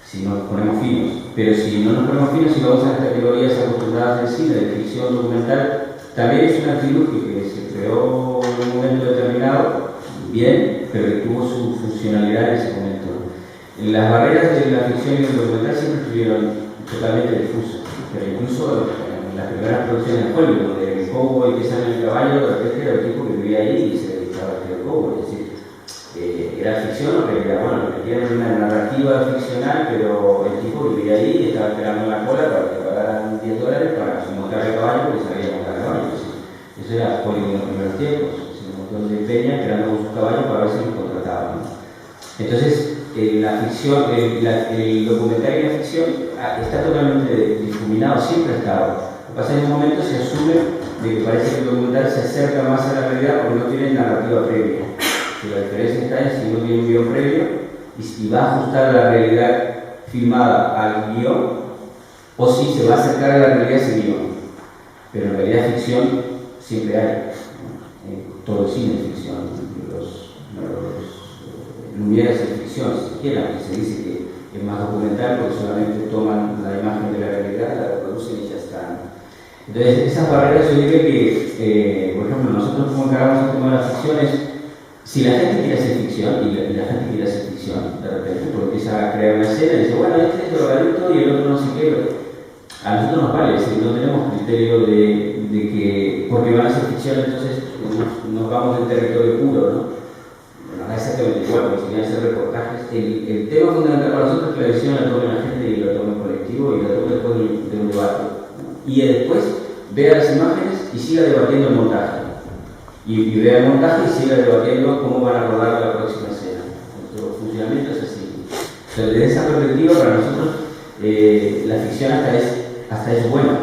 Si nos ponemos finos, pero si no nos ponemos finos y vamos a las categorías acostumbradas del cine, de ficción documental, también es un artilugio que se creó en un momento determinado, bien, pero que tuvo su funcionalidad en ese momento. Las barreras de la ficción y el documental siempre estuvieron totalmente difusas, pero incluso en las primeras producciones de Hollywood, donde el cowboy que sale en el caballo, de repente era el tipo que vivía ahí y se dedicaba a hacer el cowboy. Es decir, era ficción o realidad. Bueno, metían una narrativa ficcional, pero el tipo vivía ahí y estaba esperando en la cola para que pagaran $10 para montar el caballo porque sabía montar el caballo. Eso era Hollywood en los primeros tiempos. Un montón de peña esperando con sus caballos para ver si los contrataban. Entonces, la ficción, el documental y la ficción está totalmente difuminado, siempre ha estado. Lo que pasa es que en un momento se asume de que parece que el documental se acerca más a la realidad porque no tiene narrativa previa. La diferencia está en si uno tiene un guión previo y va a ajustar la realidad filmada al guión o si se va a acercar a la realidad ese guión. Pero en realidad ficción siempre hay, ¿no? Todo el cine es ficción. Los Lumière es ficción, si se quiera, aunque se dice que es más documental porque solamente toman la imagen de la realidad, la reproducen y ya está. Entonces, esas barreras yo diría que, por ejemplo, nosotros como encargamos el tema de las ficciones, si la gente quiere hacer ficción, y la gente quiere hacer ficción, de repente, porque empieza a crear una escena y dice, bueno, este es drogadicto y el otro no sé qué, a nosotros nos vale, es decir, no tenemos criterio de que, porque van a hacer ficción, entonces nos vamos del territorio puro, ¿no? Bueno, es exactamente igual, porque si quieren hacer reportajes, el tema fundamental para nosotros es que la visión la tome la gente y la tome el colectivo y la tome después de un debate, ¿no? Y después vea las imágenes y siga debatiendo el montaje. Y vea el montaje y siga debatiendo cómo van a rodar la próxima escena. Nuestro funcionamiento es así. Entonces, desde esa perspectiva, para nosotros, la ficción hasta es buena,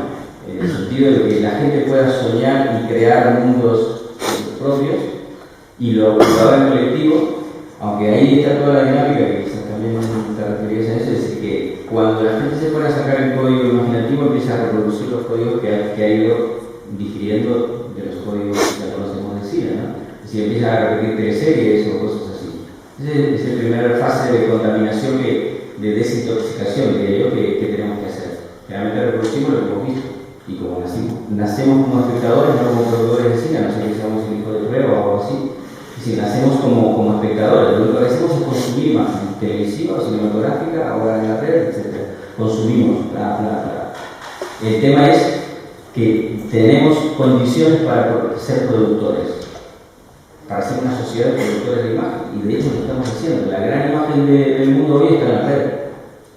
en el sentido de que la gente pueda soñar y crear mundos propios, y lo haga en colectivo, aunque ahí está toda la dinámica que quizás también te referías a eso, es decir, que cuando la gente se pone a sacar el código imaginativo empieza a reproducir los códigos que ha ido digiriendo de los códigos que ya conocemos del cine, ¿no? Es decir, empieza a repetir teleseries o cosas así. Esa es la primera fase de contaminación, de desintoxicación, diría yo, que tenemos que hacer. Realmente reproducimos lo que hemos visto. Y como nacemos como espectadores, no como productores de cine, no sé que seamos un hijo de prueba o algo así. Si nacemos como espectadores, lo único que hacemos es consumir imagen televisiva, cinematográfica, ahora en la red, etc. Consumimos, bla, bla, bla. El tema es que tenemos condiciones para ser productores, para ser una sociedad de productores de imagen, y de hecho lo estamos haciendo. La gran imagen del mundo hoy está en la red,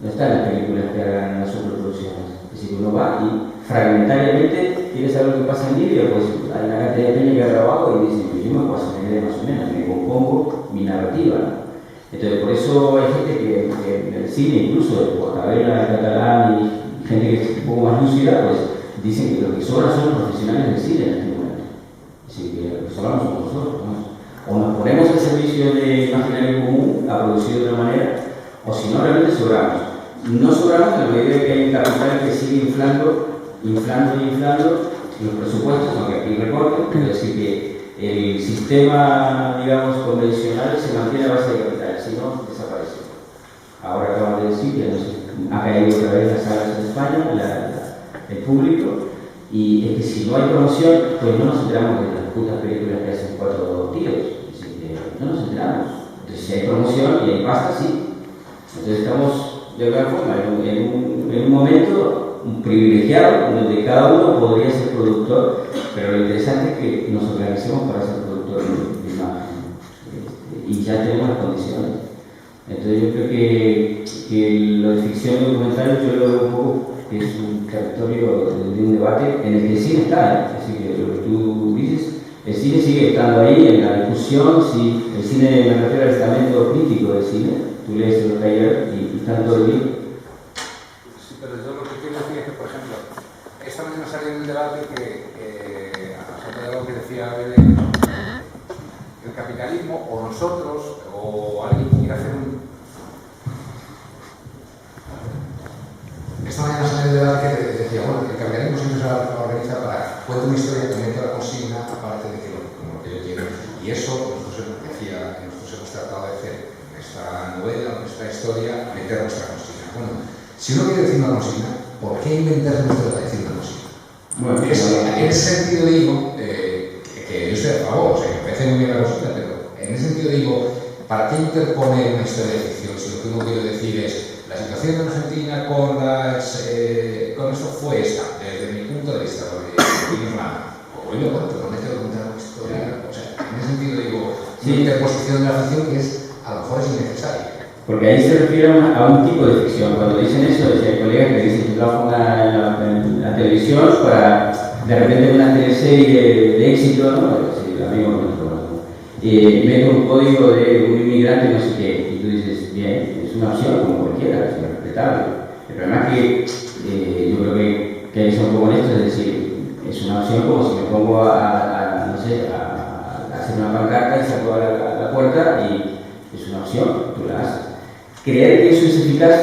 no está en las películas que hagan en las superproducciones. Es decir, uno va y fragmentariamente quiere saber lo que pasa en Libia, pues hay una cantidad de peña que ha grabado y dice, pues yo me puedo hacer una idea más o menos, me compongo mi narrativa, ¿no? Entonces, por eso hay gente que en el cine, incluso Portabella, catalán y gente que es un poco más lúcida, pues dicen que lo que sobra son los profesionales del cine en este momento. Es decir, que lo que sobramos somos nosotros, ¿no? O nos ponemos al servicio de imaginario común a producir de otra manera, o si no, realmente sobramos. No sobramos en la medida que hay un capital que sigue inflando los presupuestos, aunque aquí recorten, es decir, que el sistema, digamos, convencional se mantiene a base de capital, si no, desaparece. Ahora acaban de decir que ha caído otra vez las salas en España, el público, y es que si no hay promoción, pues no nos enteramos de las putas películas que hacen 4 tíos, es decir, que no nos enteramos. Entonces, si hay promoción y hay pasta, sí. Entonces estamos de alguna forma en un momento privilegiado donde cada uno podría ser productor, pero lo interesante es que nos organicemos para ser productores de imagen y ya tenemos las condiciones. Entonces yo creo que lo de ficción y documental yo lo veo un poco que es un territorio de un debate en el que el cine está, es decir, que lo que tú dices, el cine sigue estando ahí en la discusión, si el cine, me refiero al estamento crítico del cine, tú lees los talleres y están todo el día. Sí, pero yo lo que quiero decir es que, por ejemplo, esta mañana salió en el debate que, a pesar de lo que decía Belén, el capitalismo, o nosotros, o alguien quiere hacer un... Esta mañana salió en el debate que decía, bueno, que el capitalismo siempre se organiza para cuenta una historia que mete la consigna, aparte de que como lo que yo quiero. Y eso, nosotros decía que nosotros hemos tratado de hacer en esta novela, en esta historia, meter nuestra consigna. Bueno, si uno quiere decir una consigna, ¿por qué inventarse nuestra decir una consigna? Bueno, en ese sentido digo que yo estoy a favor, o sea, que me parece muy bien la consigna, pero en ese sentido digo, ¿para qué interponer una historia de ficción si lo que uno quiere decir es la situación de Argentina con eso fue esta, desde mi punto de vista, porque o yo cuento, no me quiero contar una historia, o sea, en ese sentido digo, una interposición de la ficción que es, a lo mejor es innecesaria. Porque ahí se refiere a un tipo de ficción. Cuando dicen eso, hay colegas que dicen que trabajo en la televisión para, de repente, una teleserie de éxito, ¿no? Sí, amigo nuestro, ¿no? Mete un código de un inmigrante, no sé qué, y tú dices, bien, es una opción como cualquiera, es respetable. El problema es que yo creo que hay que ser un poco honestos, es decir, es una opción como si me pongo a hacer una pancarta y saco a la puerta y es una opción, tú la haces. Creer que eso es eficaz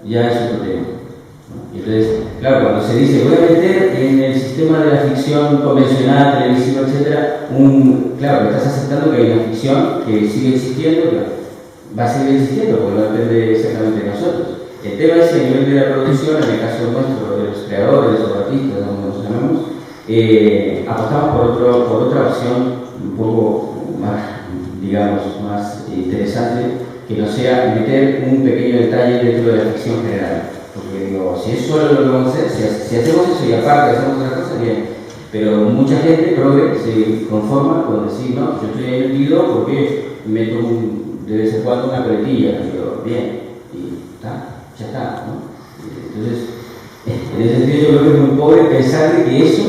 ya es otro tema, ¿no? Y entonces, claro, cuando se dice voy a meter en el sistema de la ficción convencional, televisiva, etc., claro, estás aceptando que hay una ficción que sigue existiendo, que va a seguir existiendo, porque no depende exactamente de nosotros. El tema es que a nivel de la producción, en el caso nuestro, de los creadores o artistas, como nos llamamos, apostamos por otra opción un poco más, digamos, más interesante, que no sea meter un pequeño detalle dentro de la ficción general. Porque digo, si es solo lo que vamos a hacer, si hacemos eso y aparte hacemos otra cosa, bien. Pero mucha gente progre se conforma con decir, no, yo estoy ahí metido porque meto de vez en cuando una coletilla. Digo, bien, y ya está, ¿no? Entonces, en ese sentido yo creo que es muy pobre pensar de que eso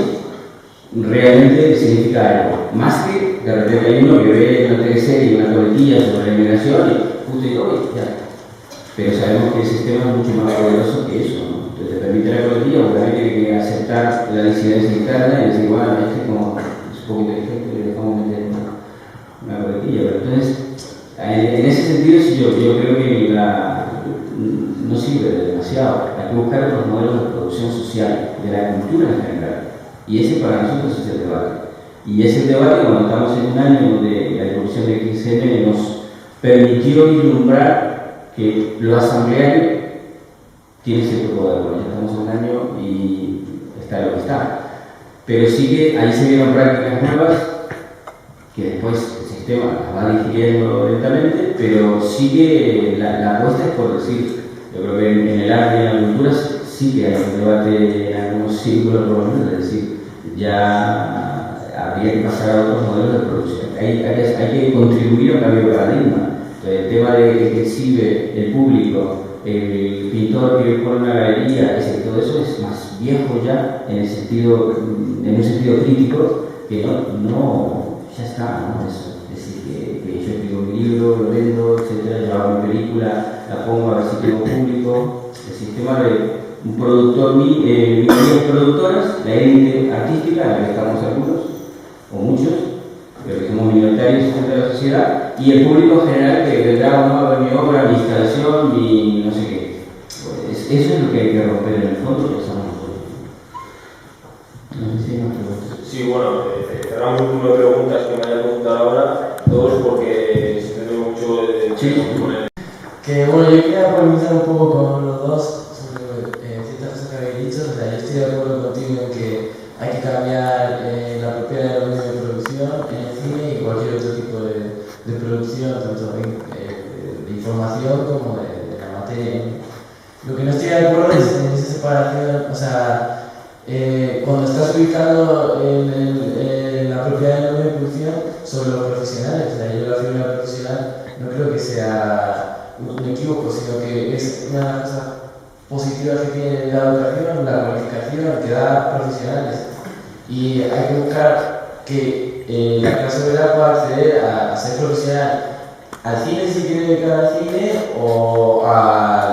realmente significa algo. Más que de repente hay uno que ve una teleserie y una coletilla sobre la inmigración y justo digo, oye, ya. Pero sabemos que el sistema es mucho más poderoso que eso, ¿no? Entonces te permite la coletilla, porque también tiene que aceptar la disidencia interna y decir, bueno, como es un poco inteligente, le dejamos meter una coletilla, pero entonces, en ese sentido sí yo creo que no sirve demasiado. Hay que buscar otros modelos de producción social, de la cultura en general. Y ese para nosotros es el debate. Y es el debate cuando estamos en un año donde la evolución de XM nos permitió vislumbrar que lo asambleario tiene cierto poder. Bueno, ya estamos en un año y está lo que está. Pero sí que ahí se vieron prácticas nuevas que después el sistema las va digiriendo lentamente, pero sí que la apuesta es por decir, yo creo que en el arte y en la cultura sí que hay un debate en algunos círculos por lo menos, es decir, ya habría que pasar a otros modelos de producción. Hay que contribuir a un cambio de paradigma. Entonces, el tema de que exhibe el público, el pintor que pone una galería, todo eso es más viejo ya en un sentido crítico, que no ya está, ¿no? Eso. Es decir, que yo escribo mi libro, lo vendo, etcétera, yo hago mi película, la pongo a ver si tengo público. El sistema de un productor, minorías productoras, la élite artística, en la que estamos algunos, o muchos, pero que somos minoritarios frente a la sociedad, y el público general que vendrá o no a ver mi obra, mi instalación, mi no sé qué. Pues eso es lo que hay que romper en el fondo, que somos nosotros. No sé si hay más preguntas. Sí, bueno, cerramos un número de preguntas que me hayan preguntado ahora, todos porque se tenemos mucho de poner. Que bueno, yo quería polemizar un poco con los dos sobre ciertas cosas que habéis dicho. O sea, yo estoy de acuerdo contigo en que hay que cambiar la propiedad de los medios de producción en el cine y cualquier otro tipo de producción, tanto de información como de la materia. Lo que no estoy de acuerdo es en esa separación, o sea, cuando estás ubicando la propiedad de los medios de producción sobre los profesionales. O sea, yo la figura profesional no creo que sea un equívoco, sino que es una de las cosas positivas que tiene la educación, la cualificación que da profesionales. Y hay que buscar que la clase obrera pueda acceder a ser profesional al cine si se quiere dedicar al cine o a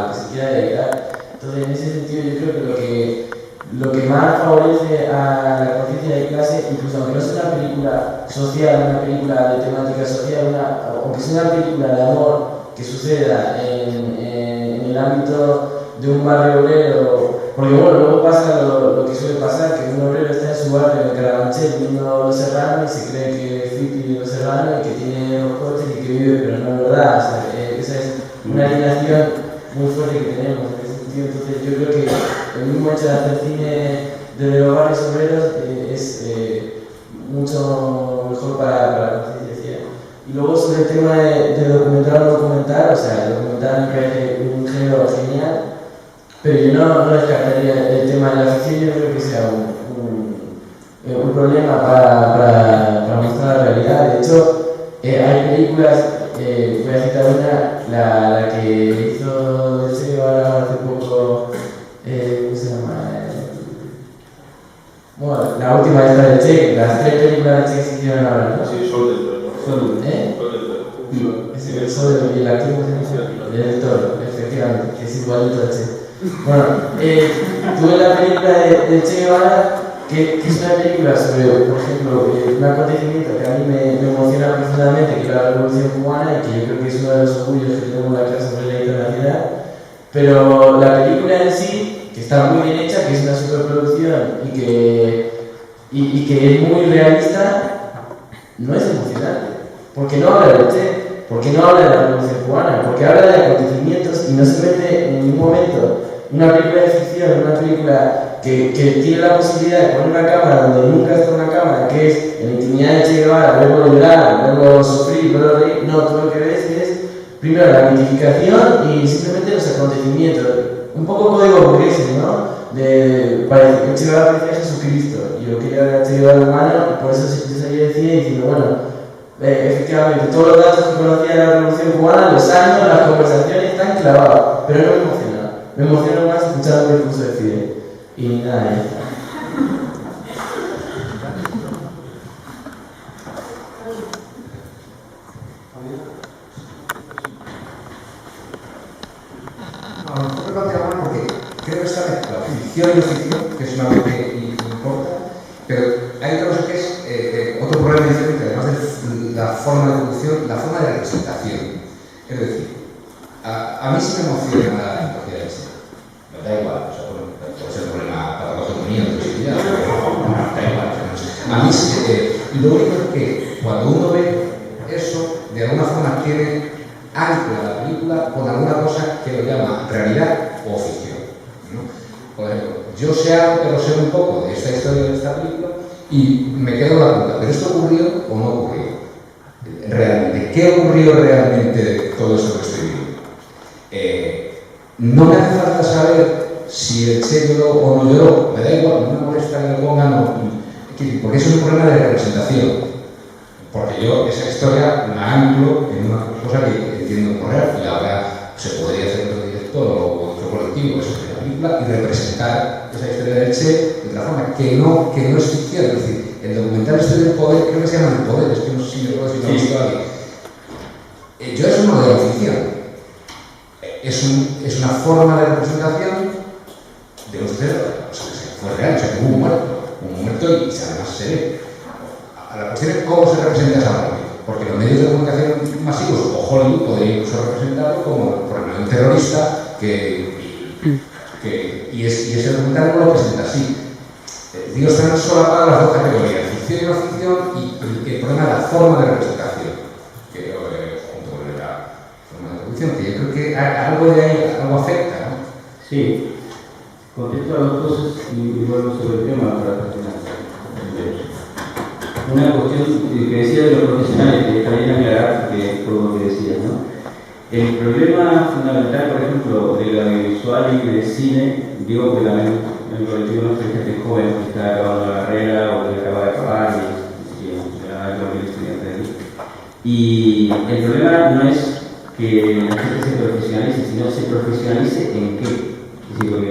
lo que se quiera dedicar. Entonces, en ese sentido, yo creo que lo que más favorece a la conciencia de clase, incluso aunque no sea una película social, una película de temática social, aunque sea una película de amor que suceda en el ámbito de un barrio obrero, porque bueno, luego pasa lo que suele pasar, que un obrero está en su barrio en Carabanchel viendo Los Serranos y se cree que es hippie de Los Serranos y que tiene los coches y que vive, pero no es verdad. O sea, esa es una alienación muy fuerte que tenemos en ese sentido. Entonces yo creo que el mismo hecho de hacer cine desde los barrios obreros es mucho mejor para la conciencia. Y luego sobre el tema de documental o no documental, o sea, el documental me parece un género genial, pero yo no descartaría el tema de la ficción. Yo creo que sea un problema para mostrar la realidad. De hecho, hay películas, voy a citar una, la que hizo el Che Guevara hace poco, ¿cómo se llama? Bueno, la última esta del Che, las 3 películas de Che que se hicieron ahora, ¿no? Sí, Sol del Toro. Sol del Toro. Es el Sol del y la actriz del Toro, efectivamente, que es igualito al Che. Bueno, tuve la película de Che Guevara, que es una película sobre, por ejemplo, un acontecimiento que a mí me emociona profundamente, que es la Revolución Cubana, y que yo creo que es uno de los orgullos que tenemos la clase obrera internacional. Pero la película en sí, que está muy bien hecha, que es una superproducción y que es muy realista, no es emocionante. Porque no habla del Che, porque no habla de la Revolución Cubana, porque habla de acontecimientos y no se mete en ningún momento una película de ficción, una película que tiene la posibilidad de poner una cámara donde nunca está una cámara, que es en la intimidad de Che Guevara, verlo llorar, verlo sufrir, verlo reír. No, tú lo que ves es primero la mitificación y simplemente los acontecimientos. Un poco código burgués, ¿no? Parece que Che Guevara parecía Jesucristo. Y yo quería ver a Che Guevara humano y por eso se salía de cine diciendo, bueno, efectivamente, todos los datos que conocía de la Revolución Cubana, los años, las conversaciones están clavados, pero no me emociona. Me emociona más escuchar un discurso de Fidel. Y nada, ya está. A lo mejor me plantea mal porque creo que esta mezcla ficción y no ficción, que es una cosa que importa, pero hay otra cosa que es otro problema diferente, además la forma de producción, la forma de representación. Es decir, a mí sí me emociona la antología del cine. Me da igual, o sea, bueno, puede ser un problema patológico mío, de toxicidad, pero da igual. A mí sí lo único es que cuando uno ve eso, de alguna forma tiene ancla la película con alguna cosa que lo llama realidad o ficción, ¿no? Por ejemplo, yo sé algo, pero sé un poco de esta historia de esta película y me quedo la pregunta, ¿pero esto ocurrió o no ocurrió? Realmente, ¿qué ocurrió realmente de todo eso que estoy viendo? No me hace falta saber si el Che lloró o no lloró, me da igual, no me molesta que lo pongan, porque eso es un problema de representación. Porque yo esa historia la anclo en una cosa que entiendo como real, y ahora se podría hacer otro director o otro colectivo sobre la película y representar esa historia del Che de otra forma, que no es ficción. Es decir, el documental este del poder, creo que se llama El Poder, es que no sé si me acuerdo si lo ha visto alguien. Yo eso no veo ficción. Es una forma de representación de un ser, o sea, que fue real, o sea, que hubo un muerto y además se ve. La cuestión es cómo se representa esa muerte, porque los medios de comunicación masivos o Hollywood podrían incluso representarlo como por ejemplo un terrorista y ese documental no lo presenta así. Digo, están solapadas las dos categorías, ficción y no ficción, y el problema es la forma de representación, que junto con la forma de producción, que yo creo que algo de ahí, algo afecta, ¿no? Sí, contesto a dos cosas y vuelvo sobre el tema para terminar. Una cuestión que decía de los profesionales, que está bien aclarar, que por lo que decías, ¿no? El problema fundamental, por ejemplo, del audiovisual y del cine, digo que también en el colectivo nuestro hay gente joven que está acabando la carrera o que acaba de acabar y hay que estudiante de aquí. Y el problema no es que la gente se profesionalice, sino se profesionalice en qué. Es decir, porque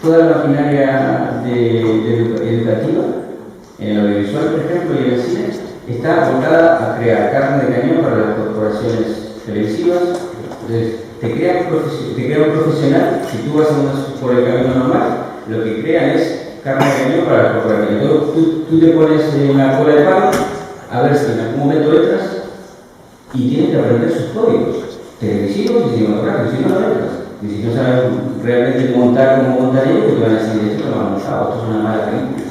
toda la maquinaria educativa, en el audiovisual, por ejemplo, y en el cine, está abocada a crear carne de cañón para las corporaciones televisivas. Entonces, te crea un profesional, si tú vas por el camino normal, lo que crea es carne de cañón para las corporaciones. Entonces, tú te pones una cola de palo, a ver si en algún momento entras, y tienes que aprender sus códigos televisivos y cinematográficos, si no, no entras. Y si no sabes realmente montar como montan ellos, pues te van a decir, esto no lo han montado, esto es una mala película.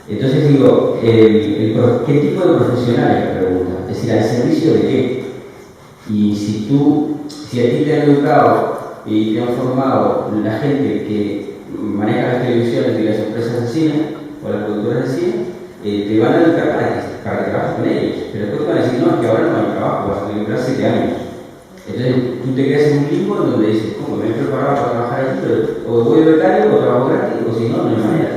Entonces digo, ¿qué tipo de profesional es la pregunta? Es decir, ¿al servicio de qué? Y si a ti te han educado y te han formado la gente que maneja las televisiones y las empresas de cine o las productoras de cine, te van a educar para que trabajes con ellos. Pero después te van a decir, no, es que ahora no hay trabajo, vas a tener que durar 7 años. Entonces tú te quedas en un limbo en donde dices, ¿cómo? Me he preparado para trabajar aquí, pero o voy de becario o trabajo gratis, o si no, no hay manera.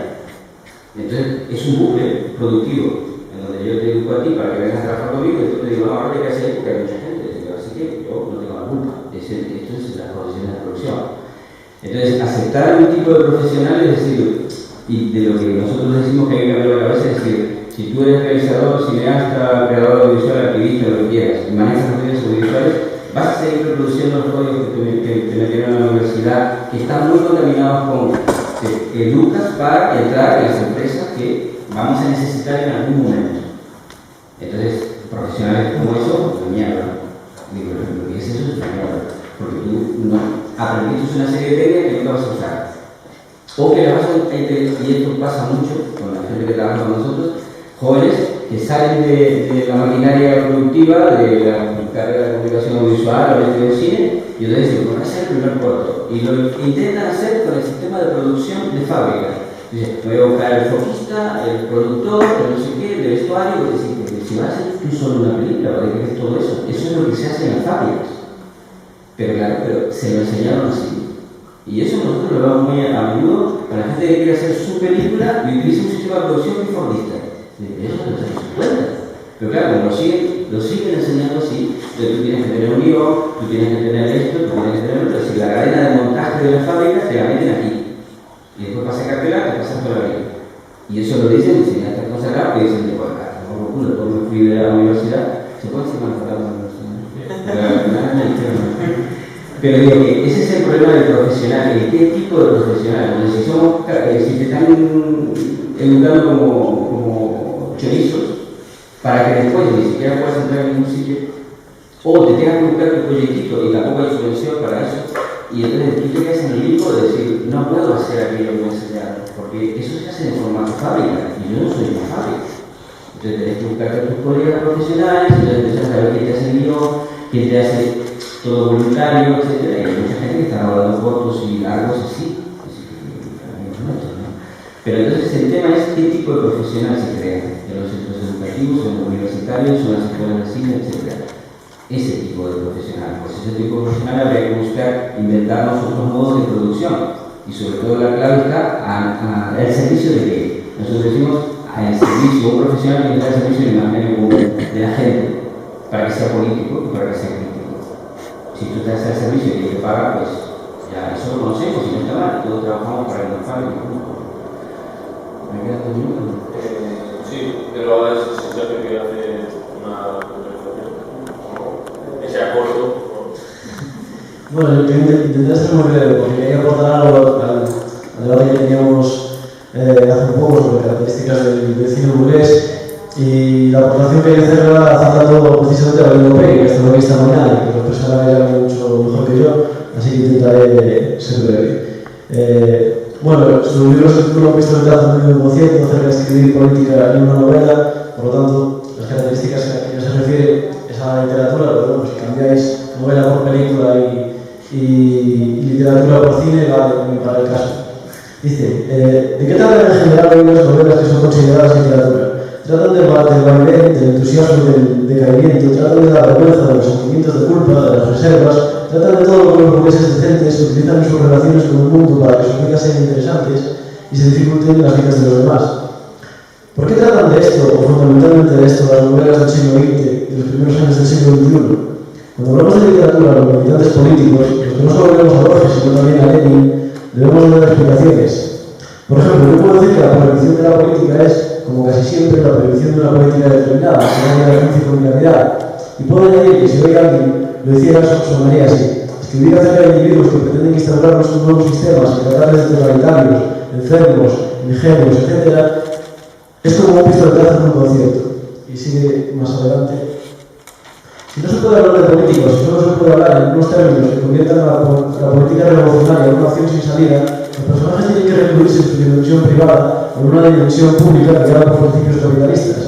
Entonces es un bucle productivo en donde yo te educo a ti para que vengas a trabajar conmigo y tú te digo, no, ahora hay que hacer porque hay mucha gente. Así que yo no tengo la culpa. Esto es la profesión de producción. Entonces, aceptar algún tipo de profesional es decir, y de lo que nosotros decimos que hay que cambiar la cabeza, es decir, si tú eres realizador, cineasta, creador audiovisual, activista, lo que quieras, y manejas los medios audiovisuales, vas a seguir reproduciendo los códigos que te metieron en la universidad, que están muy contaminados con educas para entrar en las empresas que vamos a necesitar en algún momento. Entonces, profesionales como eso, pues mierda. Digo, lo que es eso es mierda. Porque tú no aprendiste una serie de técnicas que nunca vas a usar. O que le vas a y esto pasa mucho con la gente que trabaja con nosotros, jóvenes que salen de la maquinaria productiva, de la carrera de comunicación audiovisual o de cine, y entonces dicen, ¿por qué hacer el primer corto? Y lo intentan hacer con el sistema de producción de fábrica. Dice, voy a buscar el foquista, el productor, el no sé qué, el vestuario, porque si vas a hacer tú solo una película, para que hacer todo eso, eso es lo que se hace en las fábricas. Pero claro, se lo enseñaron así. Y eso nosotros lo vemos muy a menudo con la gente que quiere hacer su película y utiliza un sistema de producción muy fordista. Eso no se nos cuenta. Pero claro, como lo siguen enseñando así, tú tienes que tener un guión, tú tienes que tener esto, tú tienes que tener otro. Si la cadena de montaje de la fábrica te la meten aquí. Y después pasa a cartela, te pasas por la vida. Y eso lo dicen cineastas consagrados que dicen, por culo, todo me fui de la universidad, se puede ser manejado en la universidad. Pero digo que ese es el problema del profesional, ¿qué tipo de profesional? Si te están educando como chorizos, para que después ni siquiera puedas entrar en ningún sitio, o te tengas que buscar tu proyectito y tampoco hay subvención para eso, y entonces tú te quedas en el limbo de decir, no puedo hacer aquello que me enseñaron, porque eso se hace en formato fábrica, y yo no soy una fábrica. Entonces tenés que buscarte tus colegas profesionales, entonces empiezas a ver quién te hace el guión, quién te hace todo voluntario, etc. Y hay mucha gente que está rodando cortos y largos así. Pero entonces el tema es qué tipo de profesional se crea en los centros educativos, en los universitarios, en las escuelas de cine, etc. Ese tipo de profesional. Pues ese tipo de profesional habría que buscar inventarnos otros modos de producción. Y sobre todo la clave está al servicio de que nosotros decimos al servicio, un profesional que está al servicio del imaginario común de la gente, para que sea político y para que sea crítico. Si tú estás al servicio y te paga, pues ya eso lo conocemos y no está mal, todos trabajamos para el normal. ¿Me quedas 2 minutos? Sí, pero ahora es Sergio que hace una conversación. Que sea corto. Bueno, yo intenté ser muy breve porque quería aportar algo al debate que teníamos hace un poco sobre características del cine burgués, y la aportación que quería hacer era citando precisamente a Valindo Pei, que estaba aquí esta mañana y que lo expresaba ella mucho mejor que yo, así que intentaré ser breve. Bueno, su libro se titula Un pistoletazo en 1900 acerca de escribir política en una novela, por lo tanto, las características a las que se refiere es a la literatura, pero bueno, si cambiáis novela por película y literatura por cine, vale también para el caso. Dice, ¿de qué tratan en general hoy las novelas que son consideradas literatura? Tratan del vaivén, del entusiasmo, del decaimiento, tratan de la vergüenza, de los sentimientos de culpa, de las reservas, tratan de todo lo que los burgueses decentes utilizan en sus relaciones con el mundo para que sus vidas sean interesantes y se dificulten las vidas de los demás. ¿Por qué tratan de esto, o fundamentalmente de esto, las novelas del siglo XX y los primeros años del siglo XXI? Cuando hablamos de literatura, los militantes políticos, los que no solo vemos a Borges, sino también a Lenin, debemos dar explicaciones. Por ejemplo, yo puedo decir que la prohibición de la política es, como casi siempre, la prohibición de una política determinada, según la ejercicio con claridad. Y puedo añadir que si hoy alguien lo hiciera, sonaría así. Escribir acerca de individuos que pretenden instaurarnos un nuevo sistema y tratarles de totalitarios, enfermos, ingenuos, etc., es como un pistoletazo en un concierto. Y sigue más adelante. Si no se puede hablar de políticos, si solo se puede hablar en unos términos que conviertan a la política revolucionaria en una acción sin salida, los personajes tienen que recluirse en su dimensión privada o en una dimensión pública guiada por principios capitalistas.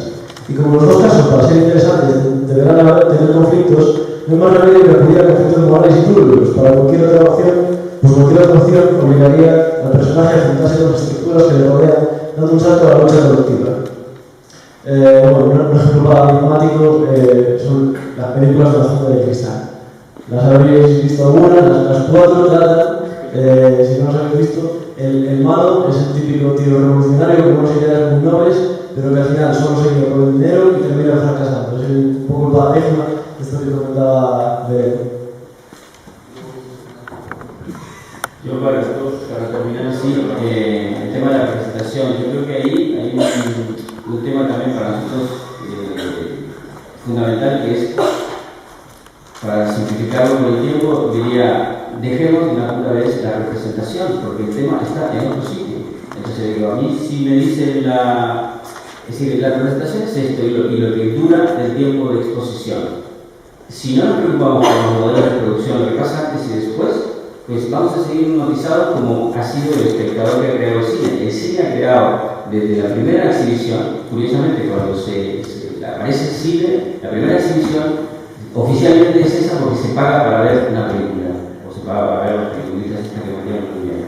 Y como los dos casos, para ser interesantes, deberán tener conflictos, no hay más remedio que acudir a conflictos morales y turbios. Para cualquier otra opción, pues cualquier otra opción obligaría al personaje a enfrentarse con las estructuras que le rodean, dando un salto a la lucha colectiva. Bueno, un ejemplo paradigmático son las películas de La Jungla de Cristal. Las habréis visto algunas, las 4 tratan, si no las habéis visto, el malo es el típico tío revolucionario con unas ideas muy nobles, pero que al final solo se queda por el dinero y termina fracasando. Es un poco el paradigma de esto que comentaba de Yo para terminar, sí, el tema de la presentación, yo creo que ahí hay un tema también para nosotros fundamental, que es, para simplificarlo con el tiempo, diría, dejemos de una pura vez la representación, porque el tema está en otro sitio. Entonces digo, a mí si me dicen es decir, la representación es esto y lo que dura el tiempo de exposición. Si no nos preocupamos por los modelos de producción, lo que pasa antes y después, pues vamos a seguir hipnotizados como ha sido el espectador que ha creado el cine. El cine ha creado desde la primera exhibición, curiosamente cuando aparece el cine, la primera exhibición oficialmente es esa porque se paga para ver una película, o se paga para ver las películas estas que vendían muy bien.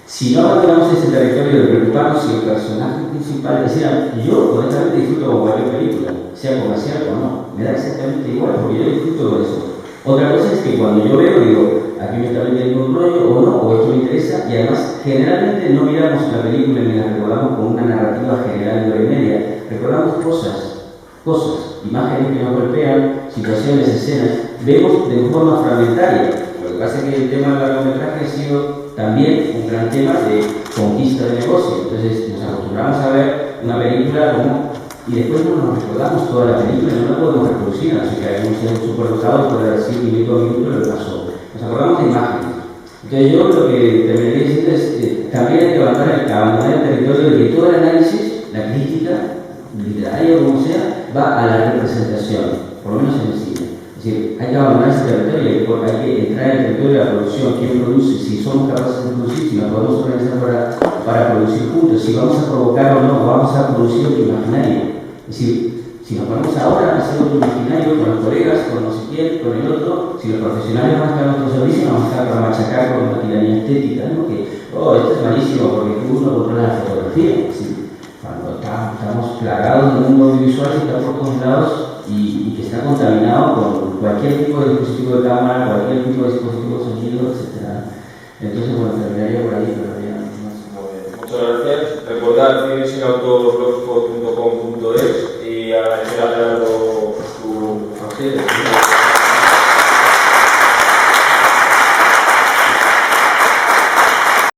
Si no abandonamos ese territorio de preocuparnos si el personaje principal, es decir, yo honestamente disfruto con cualquier película, sea comercial o no, me da exactamente igual porque yo disfruto con eso. Otra cosa es que cuando yo veo, digo, aquí me está vendiendo un rollo o no, o esto me interesa, y además generalmente no miramos la película ni la recordamos con una narrativa general de hora y media, recordamos cosas, imágenes que nos golpean, situaciones, escenas, vemos de forma fragmentaria. Lo que pasa es que el tema del largometraje ha sido también un gran tema de conquista de negocio, entonces nos acostumbramos a ver una película y después no nos recordamos toda la película, no la podemos reproducir, así que hemos sido súper dotados para decir minuto a minuto lo que pasó. Nos acordamos de imágenes. Entonces yo lo que terminaría diciendo es también hay que abandonar el territorio de que todo el análisis, la crítica, literaria o como sea, va a la representación, por lo menos en el cine. Es decir, hay que abandonar ese territorio, hay que entrar en el territorio de la producción, quién produce, si somos capaces de producir, si nos podemos organizar para producir juntos, si vamos a provocar o no, vamos a producir otro imaginario. Es decir, si nos ponemos ahora a hacer otro imaginario con los colegas, con no sé quién, con el otro, si los profesionales van a estar a nuestro servicio, vamos a estar para machacar con maquinaria estética, ¿no? Que, esto es malísimo porque tú no controlas la fotografía. Es decir, cuando estamos plagados de un mundo audiovisual que está por todos lados y que está contaminado con cualquier tipo de dispositivo de cámara, cualquier tipo de dispositivo de sonido, etc. Entonces, bueno, terminaría por ahí, pero ya no más. Muchas gracias. Recordad cinesinautoblogspot.com.es y agradecer a Gerardo su